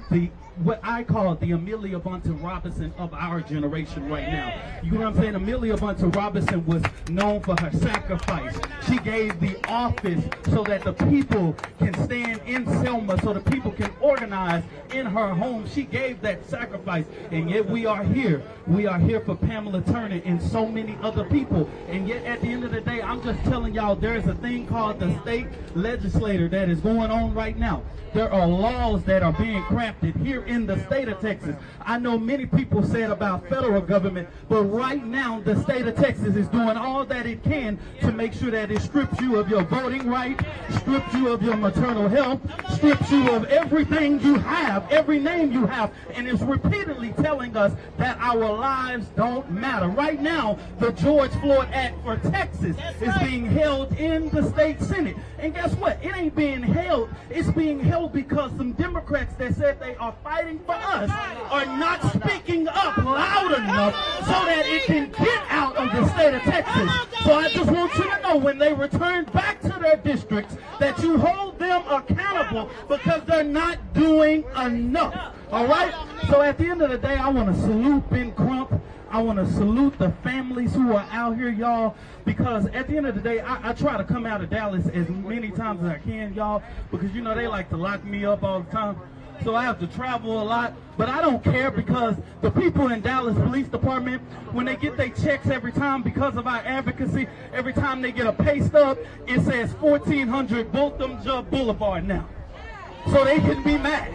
what I call the Amelia Bunton Robinson of our generation right now. You know what I'm saying? Amelia Bunton Robinson was known for her sacrifice. She gave the office so that the people can stand in Selma, so the people can organize in her home. She gave that sacrifice, and yet we are here. We are here for Pamela Turner and so many other people. And yet at the end of the day, I'm just telling y'all, there is a thing called the state legislature that is going on right now. There are laws that are being crafted here in the state of Texas. I know many people said about federal government, but right now the state of Texas is doing all that it can to make sure that it strips you of your voting right, strips you of your maternal health, strips you of everything you have, every name you have, and is repeatedly telling us that our lives don't matter. Right now, the George Floyd Act for Texas is being held in the state Senate. And guess what? It ain't being held. It's being held because some Democrats that said they are fighting for us are not speaking up loud enough so that it can get out of the state of Texas. So I just want you to know, when they return back to their districts, that you hold them accountable because they're not doing enough. All right? So at the end of the day, I want to salute Ben Crump. I want to salute the families who are out here, y'all, because at the end of the day, I try to come out of Dallas as many times as I can, y'all, because, you know, they like to lock me up all the time. So I have to travel a lot, but I don't care because the people in Dallas Police Department, when they get their checks every time because of our advocacy, every time they get a pay stub, it says 1400 Botham Boulevard now. So they can be mad.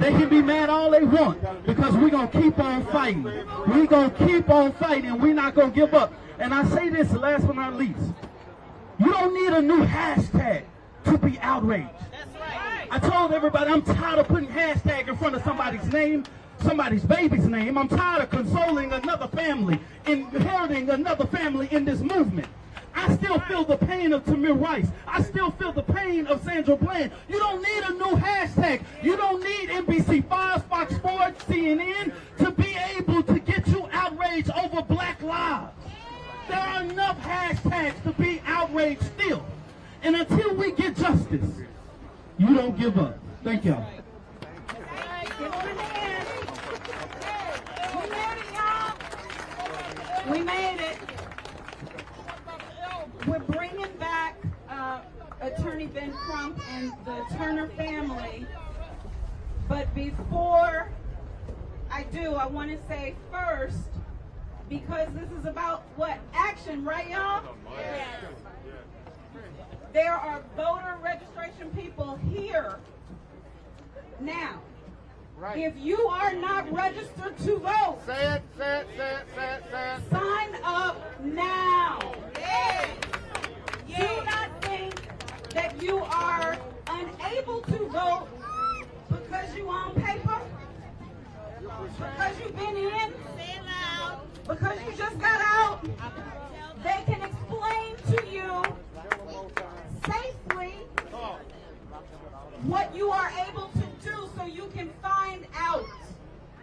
They can be mad all they want because we're going to keep on fighting. We're going to keep on fighting. We're not going to give up. And I say this last but not least. You don't need a new hashtag to be outraged. I told everybody I'm tired of putting hashtag in front of somebody's name, somebody's baby's name. I'm tired of consoling another family, inheriting another family in this movement. I still feel the pain of Tamir Rice. I still feel the pain of Sandra Bland. You don't need a new hashtag. You don't need NBC5, Fox Sports, CNN to be able to get you outraged over black lives. There are enough hashtags to be outraged still. And until we get justice, you don't give up. Thank y'all. We made it. We're bringing back Attorney Ben Crump and the Turner family. But before I do, I want to say first, because this is about what? Action, right, y'all? Yes. There are voter registration people here now. Right. If you are not registered to vote, say it. Sign up now. Yes. Do not think that you are unable to vote because you on paper, because you've been in, because you just got out. They can explain to you safely what you are able to do so you can find out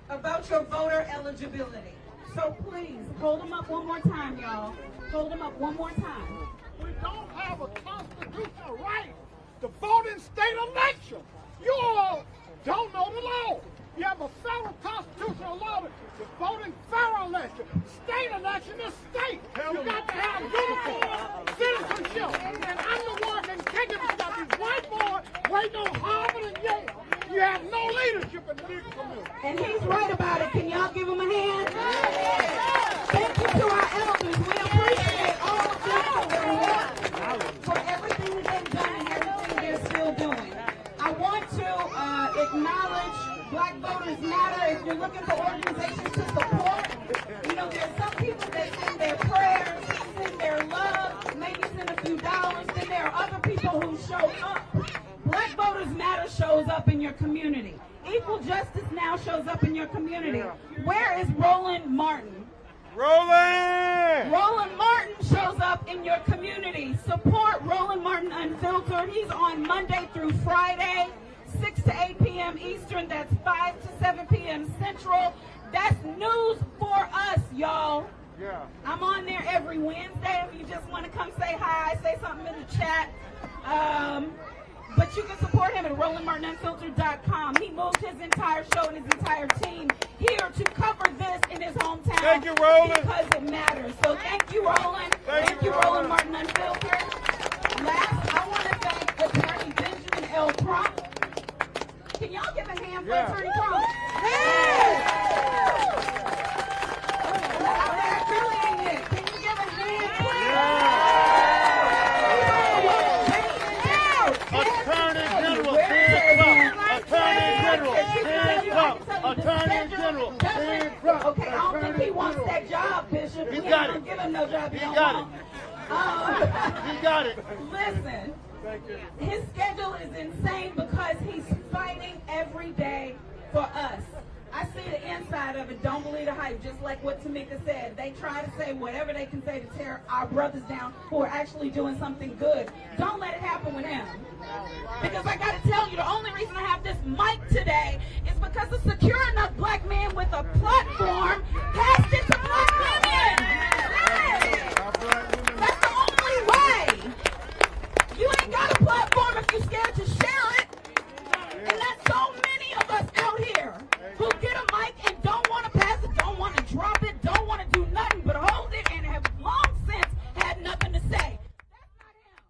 about your voter eligibility. So please, hold them up one more time, y'all. Hold them up one more time. We don't have a constitutional right to vote in state elections. You all don't know the law. You have a federal constitutional law to vote in federal election. State election is state. You got to have uniform citizenship. And I'm the one that can take it. You got these white boys waiting on Harvard and Yale. You have no leadership in the legal community. And he's right about it. Can y'all give him a hand? Thank you to our elders. We appreciate all of them for everything that they've done and everything they're still doing. I want to acknowledge Black Voters Matter. If you're looking for organizations to support, you know, there's some people that send their prayers, send their love, maybe send a few dollars. Then there are other people who show up. Black Voters Matter shows up in your community. Equal Justice Now shows up in your community. Where is Roland Martin? Roland Martin shows up in your community. Support Roland Martin Unfiltered. He's on Monday through Friday, 6 to 8 p.m. Eastern. That's 5 to 7 p.m. Central. That's news for us, y'all. Yeah. I'm on there every Wednesday. If you just want to come say hi, say something in the chat. But you can support him at RolandMartinUnfiltered.com. He moved his entire show and his entire team here to cover this in his hometown. Thank you, Roland. Because it matters. So thank you, Roland. Thank you, Roland Martin Unfiltered. Last, I want to thank Attorney Benjamin L. Crump. Can y'all give a hand for Attorney Crump? That really ain't it. Can you give a hand, please? Attorney General Ben Crump. Attorney General. Okay, I don't think he wants that job, Bishop. He We got ain't it. gonna give him no job. He got it. He got it. Listen, his schedule is insane because he's fighting every day for us. I see the inside of it. Don't believe the hype. Just like what Tamika said. They try to say whatever they can say to tear our brothers down who are actually doing something good. Don't let it happen with him. Because I got to tell you, the only reason I have this mic today is because a secure enough black man with a platform passed it to black women. Hey! That's the only way. You ain't got a platform if you're scared to share it. And that's so many of us out here who get a mic and don't want to pass it, don't want to drop it, don't want to do nothing but hold it, and have long since had nothing to say. That's not him.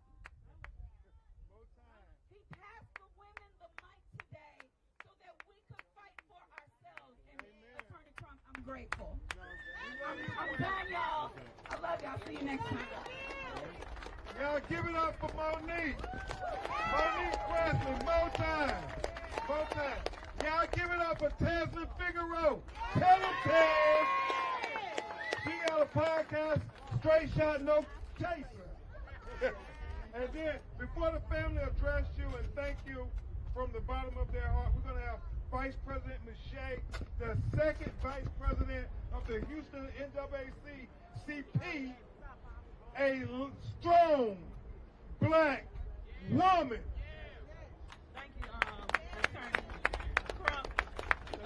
He passed the women the mic today so that we could fight for ourselves. And Attorney Trump, I'm grateful. I'm done, y'all. I love y'all. See you next time. Y'all give it up for Monique. Monique Presley, more time. More time. Y'all give it up for Tasman Figaro. Tell him, Taz. She got a podcast, Straight Shot, No Chaser. And then, before the family address you and thank you from the bottom of their heart, we're going to have Vice President Michelle, the second Vice President of the Houston NAACP, a strong black woman. Thank you, Attorney Crump.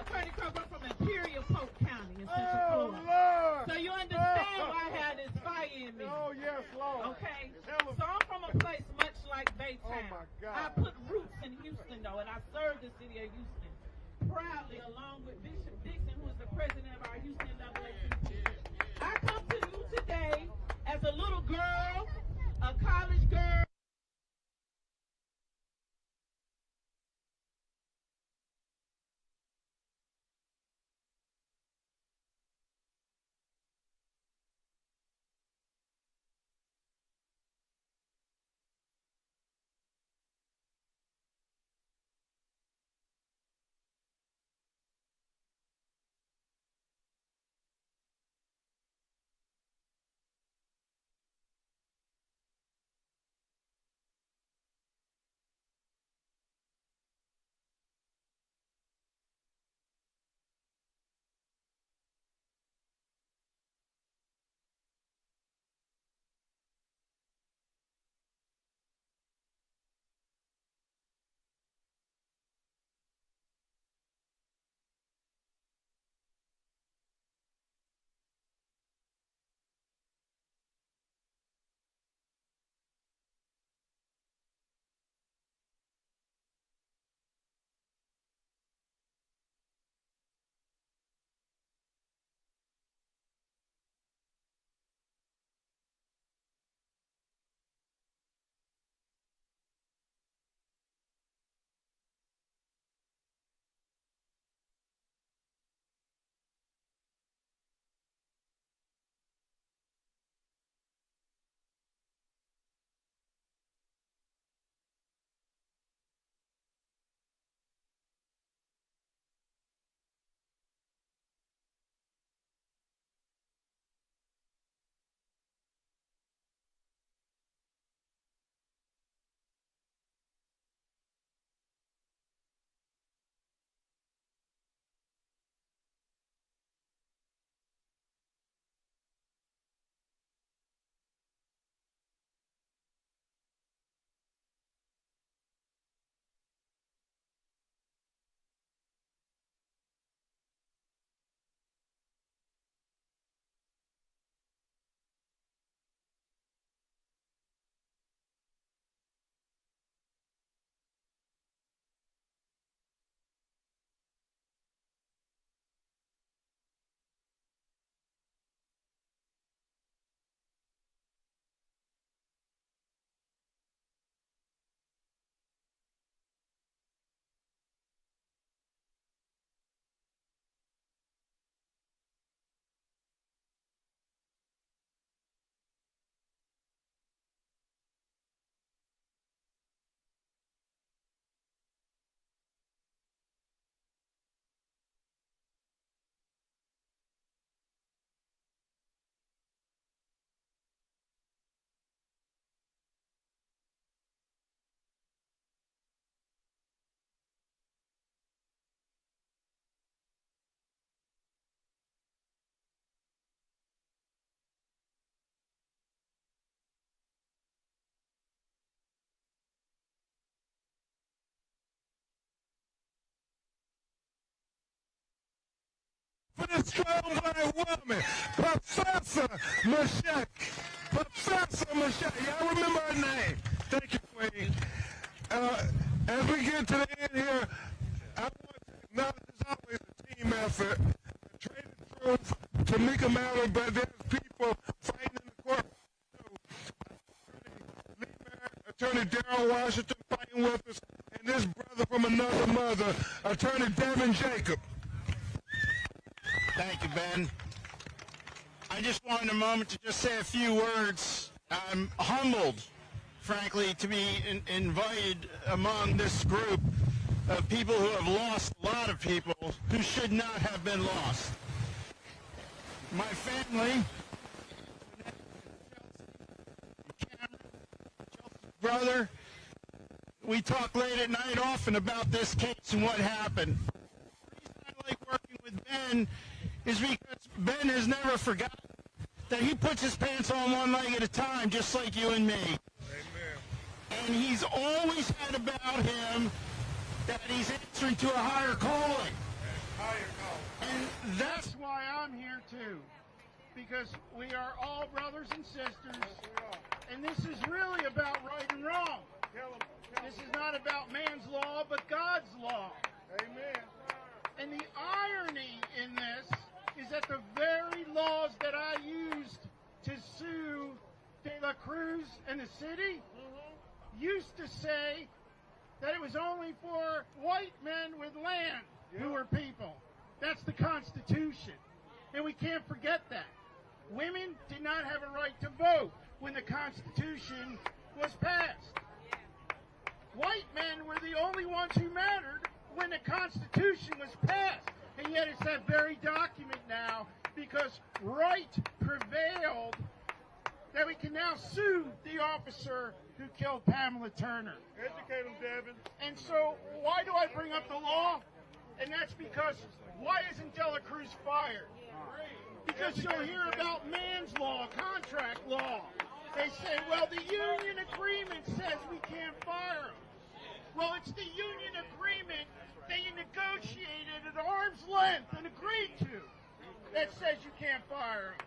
Attorney Crump, I'm from Imperial Polk County in Central Florida. Lord. So you understand why I had this fire in me. Oh, yes, Lord. Okay? So I'm from a place much like Baytown. Oh, my God. I put roots in Houston, though, and I served the city of Houston proudly along with Bishop Dixon, who is the president of our Houston NAACP. I come to you today as a little girl, a college girl. for this strong black woman, Professor Michelle. Professor Michelle. Y'all remember her name? Thank you, Queen. As we get to the end here, I want to acknowledge it's always a team effort. Trade the truth to make a matter, but there's people fighting in the court. Attorney Darrell Washington fighting with us, and this brother from another mother, Attorney Devin Jacob. Thank you, Ben. I just wanted a moment to just say a few words. I'm humbled, frankly, to be invited among this group of people who have lost a lot of people who should not have been lost. My family, brother, we talk late at night often about this case and what happened. The reason I like working with Ben is because Ben has never forgotten that he puts his pants on one leg at a time, just like you and me. Amen. And he's always had about him that he's answering to a higher calling. And that's why I'm here too, because we are all brothers and sisters, and this is really about right and wrong. This is not about man's law, but God's law. Amen. And the irony in this is that the very laws that I used to sue De La Cruz and the city used to say that it was only for white men with land who were people. That's the Constitution. And we can't forget that. Women did not have a right to vote when the Constitution was passed. White men were the only ones who mattered when the Constitution was passed. And yet it's that very document now, because right prevailed, that we can now sue the officer who killed Pamela Turner. Educate them, Devin. And so why do I bring up the law? And that's because why isn't De La Cruz fired? Because you'll hear about man's law, contract law. They say, well, the union agreement says we can't fire them. Well, it's the union agreement that you negotiated at arm's length and agreed to that says you can't fire them.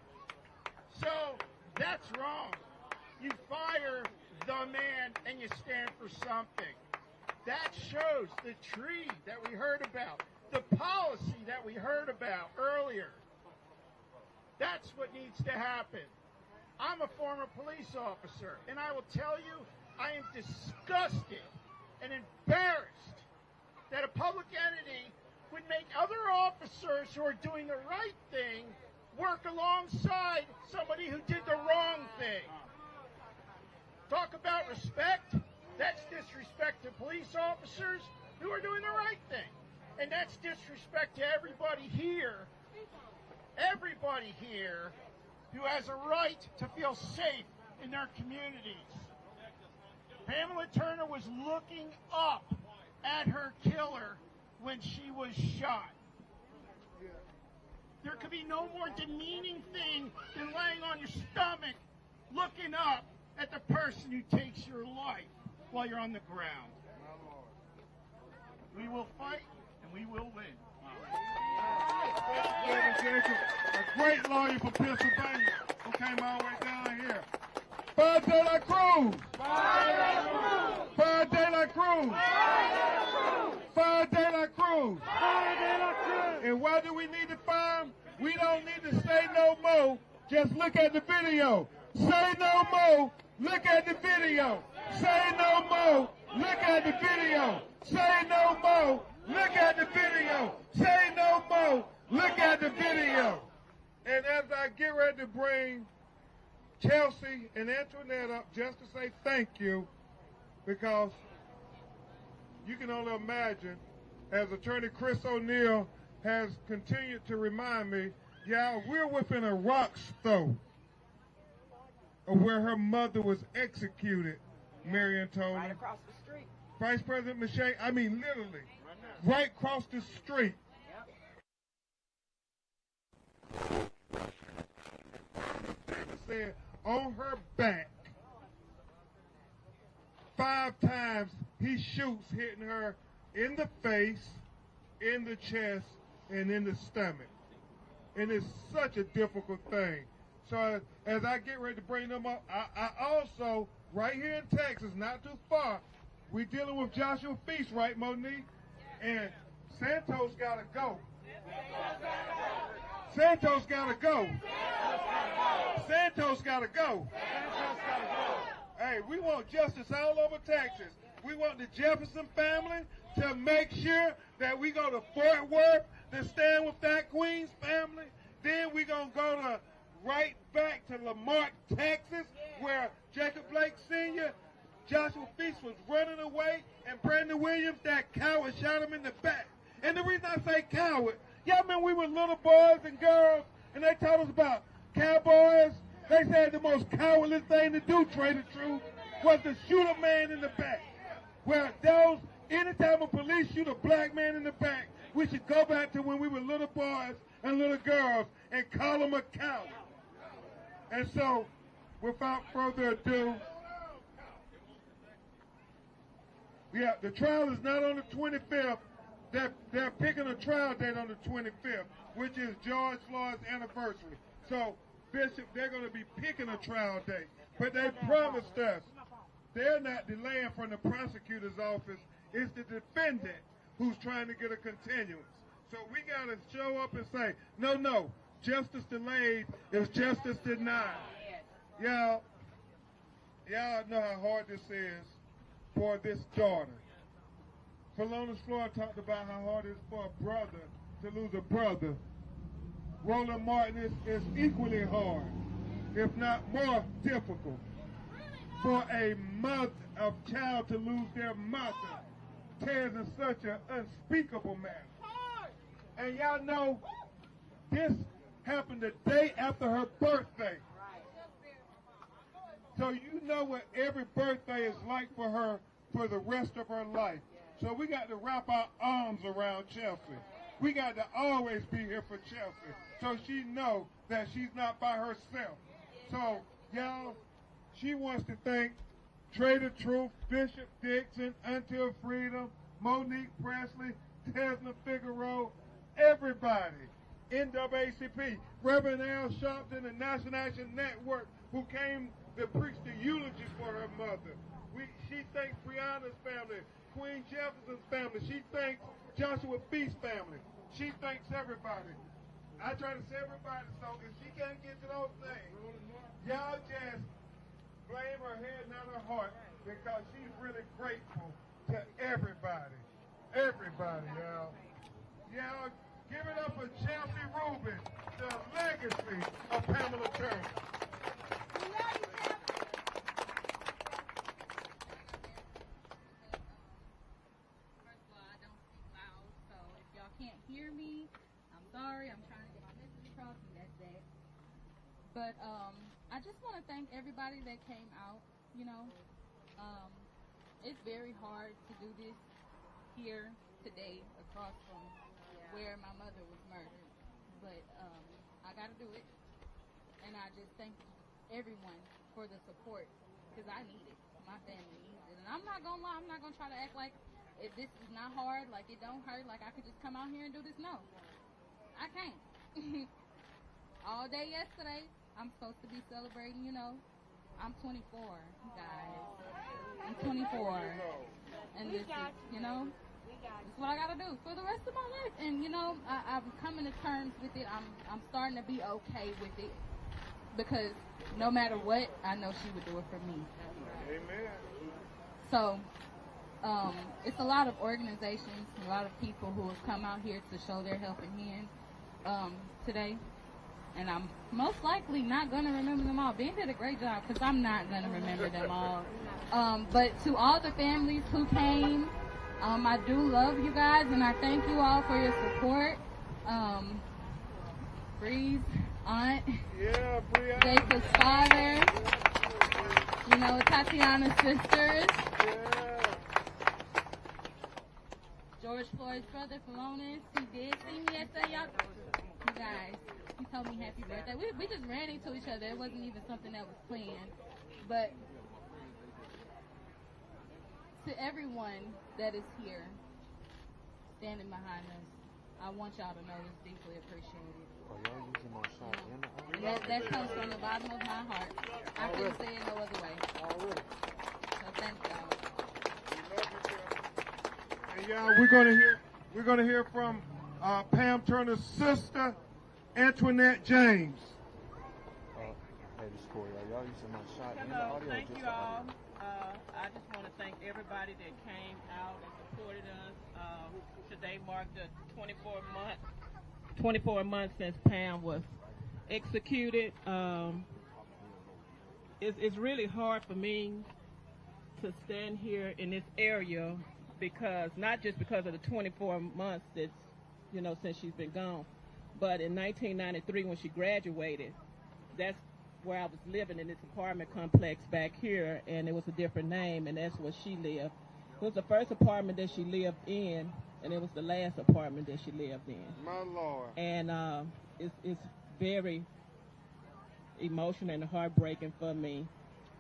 So that's wrong. You fire the man and you stand for something. That shows the tree that we heard about, the policy that we heard about earlier. That's what needs to happen. I'm a former police officer, and I will tell you, I am disgusted and embarrassed that a public entity would make other officers who are doing the right thing work alongside somebody who did the wrong thing. Talk about respect. That's disrespect to police officers who are doing the right thing. And that's disrespect to everybody here who has a right to feel safe in their communities. Pamela Turner was looking up at her killer when she was shot. There could be no more demeaning thing than laying on your stomach looking up at the person who takes your life while you're on the ground. We will fight and we will win. A great lawyer from Pennsylvania who came all the way down here. Fire De La Cruz! Fire De La Cruz! Fire De La Cruz! And why do we need to fire him? We don't need to say no more. Just look at the video. Say no more. Look at the video. Say no more. Look at the video. Say no more. Look at the video. Say no more. Look at the video. And as I get ready to bring Chelsea and Antoinette up just to say thank you, because you can only imagine, as Attorney Chris O'Neill has continued to remind me, yeah, we're within a rock's throw of where her mother was executed, Marion told me. Right across the street. Vice President Michelle, I mean literally, right across the street. Said on her back, 5 times he shoots, hitting her in the face, in the chest, and in the stomach. and it's such a difficult thing. So as I get ready to bring them up, I also, right here in Texas, not too far, we dealing with Joshua Feast, right, Monique? And Santos got to go. Santos got to go. Santos got to go. Hey, we want justice all over Texas. We want the Jefferson family to make sure that we go to Fort Worth to stand with that Queens family. Then we're going to go to right back to Lamar, Texas, where Jacob Blake Sr., Joshua Feast was running away, and Brandon Williams, that coward, shot him in the back. And the reason I say coward, y'all remember we were little boys and girls, and they taught us about cowboys. They said the most cowardly thing to do, Trader Truth, was to shoot a man in the back. Well, anytime a police shoot a black man in the back, we should go back to when we were little boys and little girls and call them a coward. And so, without further ado, the trial is not on the 25th. They're picking a trial date on the 25th, which is George Floyd's anniversary. So, Bishop, they're going to be picking a trial date. But they promised us they're not delaying from the prosecutor's office. It's the defendant who's trying to get a continuance. So we got to show up and say, no, justice delayed is justice denied. Y'all know how hard this is for this daughter. Philonise Floyd talked about how hard it is for a brother to lose a brother. Roland Martin is equally hard, if not more difficult, for a mother of child to lose their mother. Tears in such an unspeakable manner. And y'all know this happened the day after her birthday. So you know what every birthday is like for her for the rest of her life. So we got to wrap our arms around Chelsea. We got to always be here for Chelsea so she know that she's not by herself. So, y'all, she wants to thank Trader Truth, Bishop Dixon, Until Freedom, Monique Presley, Tesla Figaro, everybody, NAACP, Reverend Al Sharpton, and National Action Network, who came to preach the eulogy for her mother. She thanks Breonna's family, Queen Jefferson's family. She thanks Joshua Feast's family. She thanks everybody. I try to say everybody, so if she can't get to those things, y'all just blame her head, not her heart, because she's really grateful to everybody. Everybody, y'all. Y'all, give it up for Chelsea Rubin, the legacy of Pamela Turner. Can't hear me. I'm sorry. I'm trying to get my message across, and that's that. But I just want to thank everybody that came out. You know, it's very hard to do this here today across from where my mother was murdered. But I got to do it, and I just thank everyone for the support because I need it. My family needs it, and I'm not gonna lie. I'm not gonna try to act like if this is not hard, like it don't hurt, like I could just come out here and do this. No, I can't. All day yesterday, I'm supposed to be celebrating, you know. I'm 24, guys. I'm 24. And this is, you know, this is what I gotta do for the rest of my life. And, you know, I'm coming to terms with it. I'm starting to be okay with it. Because no matter what, I know she would do it for me. Amen. So, it's a lot of organizations, a lot of people who have come out here to show their helping hand today. And I'm most likely not going to remember them all. Ben did a great job because I'm not going to remember them all. But to all the families who came, I do love you guys, and I thank you all for your support. Bree's aunt, Jacob's father, you know, Tatiana's sisters. George Floyd's brother, Philonise, he did see me yesterday. Y'all, you guys, he told me happy birthday. We just ran into each other. It wasn't even something that was planned. But to everyone that is here, standing behind us, I want y'all to know it's deeply appreciated. Oh, y'all using my shot in the audio? That comes from the bottom of my heart. I couldn't say it no other way. So thank y'all. And y'all, we're gonna hear from Pam Turner's sister, Antoinette James. Hey, this is Corey. Y'all using my shot in the Hello, audio? thank just you the all. audio? I just want to thank everybody that came out and supported us. Today marked the 24 months since Pam was executed. It's really hard for me to stand here in this area because not just because of the 24 months that's, since she's been gone, but in 1993 when she graduated, that's where I was living in this apartment complex back here, and it was a different name, and that's where she lived. It was the first apartment that she lived in, and it was the last apartment that she lived in. My Lord. And it's very emotional and heartbreaking for me.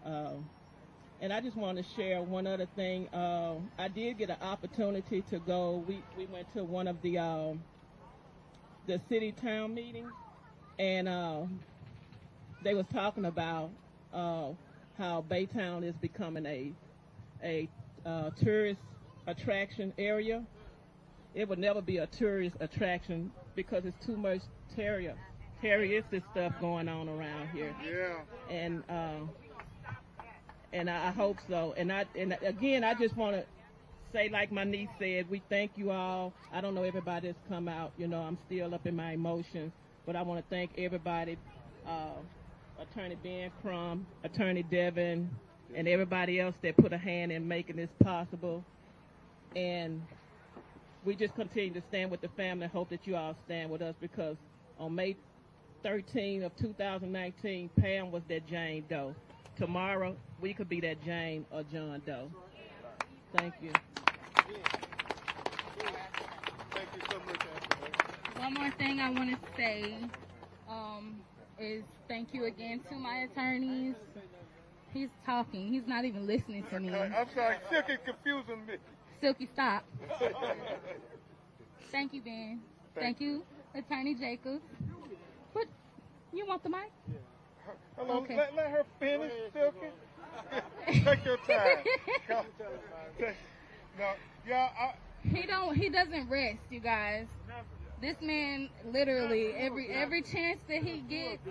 And I just want to share one other thing. I did get an opportunity to go. We went to one of the city town meetings, and they was talking about how Baytown is becoming a tourist attraction area. It would never be a tourist attraction because it's too much terroristic stuff going on around here. Yeah. And I hope so. And again, I just want to say, like my niece said, we thank you all. I don't know everybody that's come out. I'm still up in my emotions, but I want to thank everybody. Attorney Ben Crum, Attorney Devin, and everybody else that put a hand in making this possible. And we just continue to stand with the family. I hope that you all stand with us because on May 13 of 2019, Pam was that Jane Doe. Tomorrow, we could be that Jane or John Doe. Thank you. Thank you so much, One more thing I want to say is thank you again to my attorneys. He's talking. He's not even listening to me. I'm sorry. Silky confusing me. Silky, stop. Thank you, Ben. Thank you, Attorney Jacobs. What? You want the mic? Hello. Okay. Let her finish, Silky. Take your time. No, yeah. He doesn't rest, you guys. This man, literally, every chance that he gets,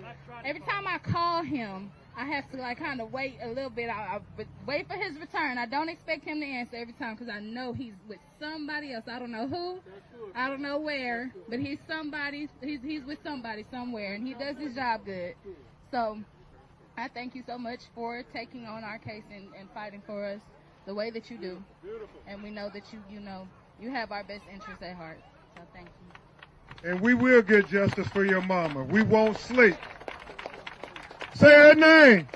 every time I call him, I have to kind of wait a little bit. I wait for his return. I don't expect him to answer every time because I know he's with somebody else. I don't know who, I don't know where, but he's somebody. He's with somebody somewhere, and he does his job good. So I thank you so much for taking on our case and fighting for us the way that you do. And we know that you have our best interests at heart. So thank you. And we will get justice for your mama. We won't sleep. Say her name.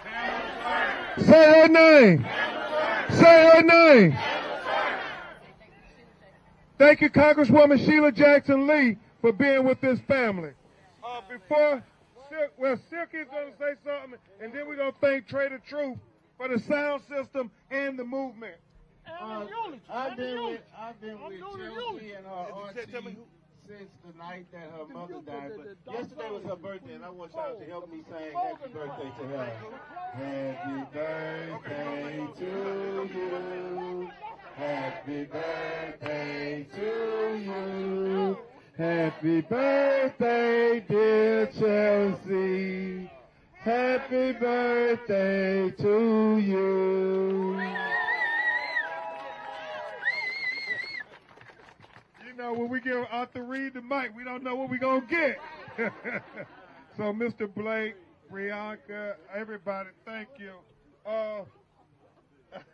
Say her name. Say her name. Thank you, Congresswoman Sheila Jackson Lee, for being with this family. Silky's going to say something, and then we're going to thank Trader Truth for the sound system and the movement. I've been with Chelsea and her auntie since the night that her mother died. But yesterday was her birthday, and I want y'all to help me sing happy birthday to her. Happy birthday to you. Happy birthday to you. Happy birthday, dear Chelsea. Happy birthday to you. When we give Arthur Reed the mic, we don't know what we're going to get. So, Mr. Blake, Brianka, everybody, thank you.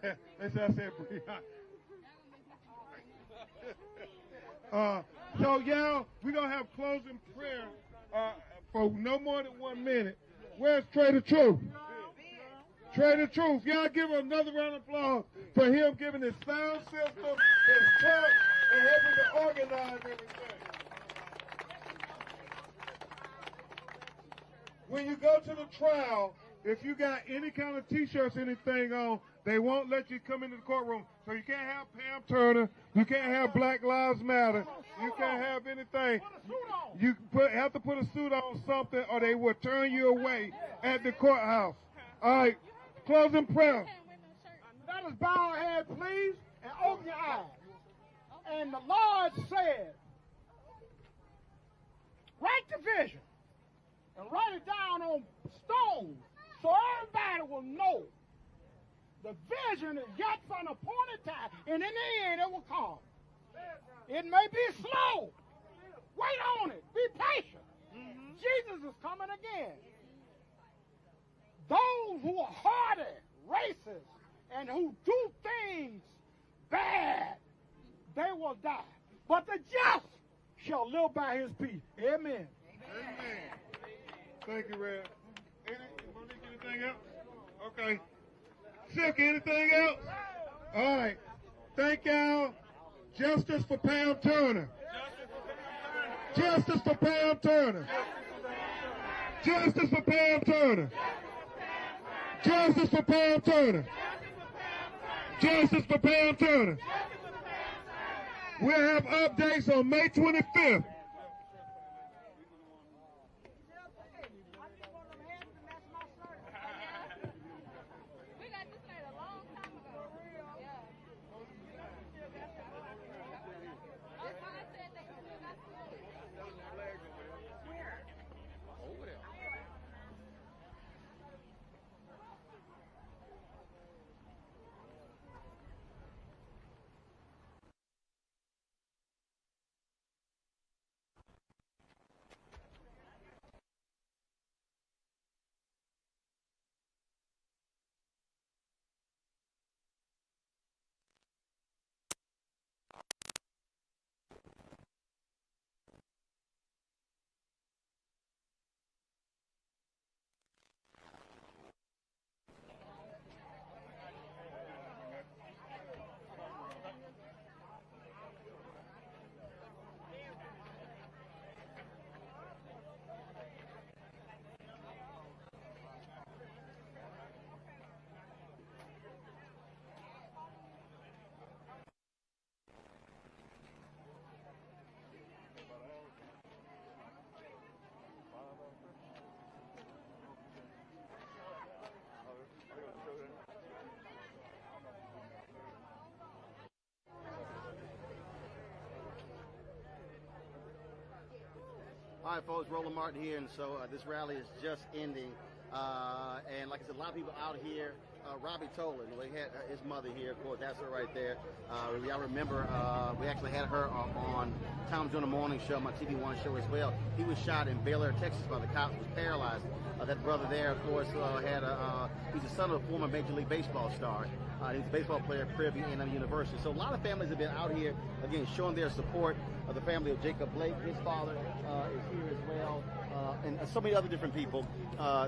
They said I said Brianka. So, y'all, we're going to have closing prayer for no more than 1 minute. Where's Trader Truth? Trader Truth. Y'all give him another round of applause for him giving his sound system, his church, and helping to organize everything. When you go to the trial, if you got any kind of T-shirts, anything on, They won't let you come into the courtroom. So you can't have Pam Turner. You can't have Black Lives Matter. You can't have anything. You have to put a suit on something or they will turn you away at the courthouse. All right, closing prayer. Let us bow our head, please, and open your eyes. And the Lord said, write the vision and write it down on stones so everybody will know the vision is yet for an appointed time, and in the end it will come. It may be slow. Wait on it. Be patient. Jesus is coming again. Those who are hardy, racist, and who do things bad, they will die. But the just shall live by his peace. Amen. Amen. Thank you, Red. Anything else? Okay. Silk, anything else? All right. Thank y'all. Justice for Pam Turner. Justice for Pam Turner. Justice for Pam Turner. Justice for Pam Turner. Justice for Pam Turner. We'll have updates on May 25th. All right, folks, Roland Martin here, and so this rally is just ending. And like I said, a lot of people out here. Robbie Tolan, we had his mother here, of course, that's her right there. I remember we actually had her on Tom Joyner Morning Show, my TV One show as well. He was shot in Bel Air, Texas by the cops, was paralyzed. That brother there, of course, he's the son of a former Major League Baseball star. He's a baseball player at Prairie View A&M University. So a lot of families have been out here, again, showing their support. The family of Jacob Blake, his father, is here as well. And so many other different people.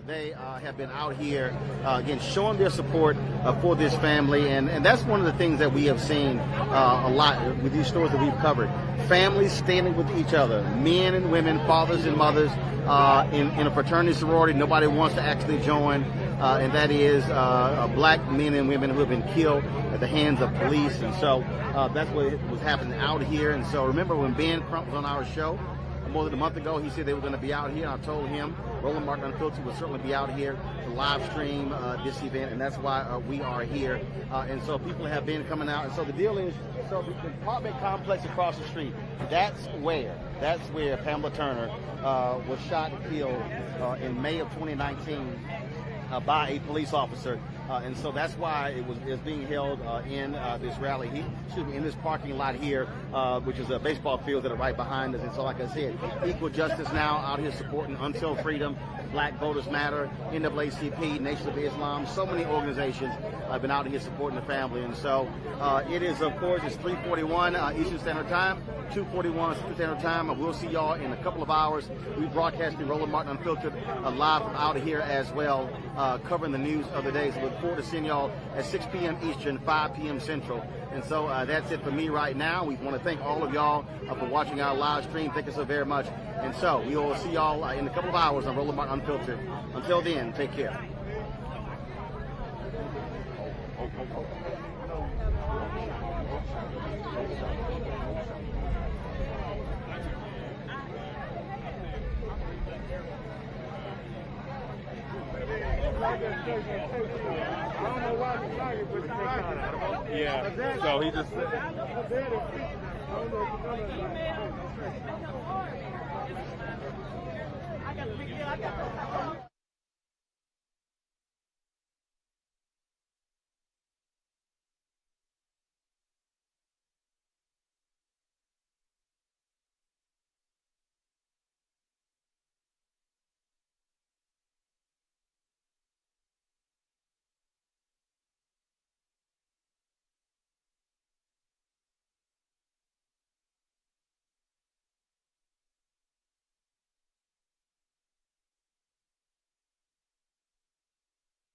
They have been out here, again, showing their support for this family. And that's one of the things that we have seen a lot with these stories that we've covered. Families standing with each other, men and women, fathers and mothers, in a fraternity sorority nobody wants to actually join. And that is black men and women who have been killed at the hands of police. And so that's what was happening out here. And so remember when Ben Crump was on our show more than a month ago, he said they were going to be out here. And I told him Roland Martin Unfiltered will certainly be out here to live stream this event. And that's why we are here. And so people have been coming out. And so the deal is, so the apartment complex across the street, that's where Pamela Turner was shot and killed in May of 2019. By a police officer, and so that's why it was being held in this rally. In this parking lot here, which is a baseball field that are right behind us. And so, like I said, Equal Justice Now out here supporting Until Freedom, Black Voters Matter, NAACP, Nation of Islam. So many organizations have been out here supporting the family. And so it is, of course, it's 3:41 Eastern Standard Time, 2:41 Central Standard Time. We'll see y'all in a couple of hours. We broadcasting Roland Martin Unfiltered live from out here as well. Covering the news of the day. So look forward to seeing y'all at 6 p.m. Eastern, 5 p.m. Central. And so that's it for me right now. We want to thank all of y'all for watching our live stream. Thank you so very much. And so we will see y'all in a couple of hours on Roland Martin Unfiltered. Until then, take care. Yeah, so he just said. I got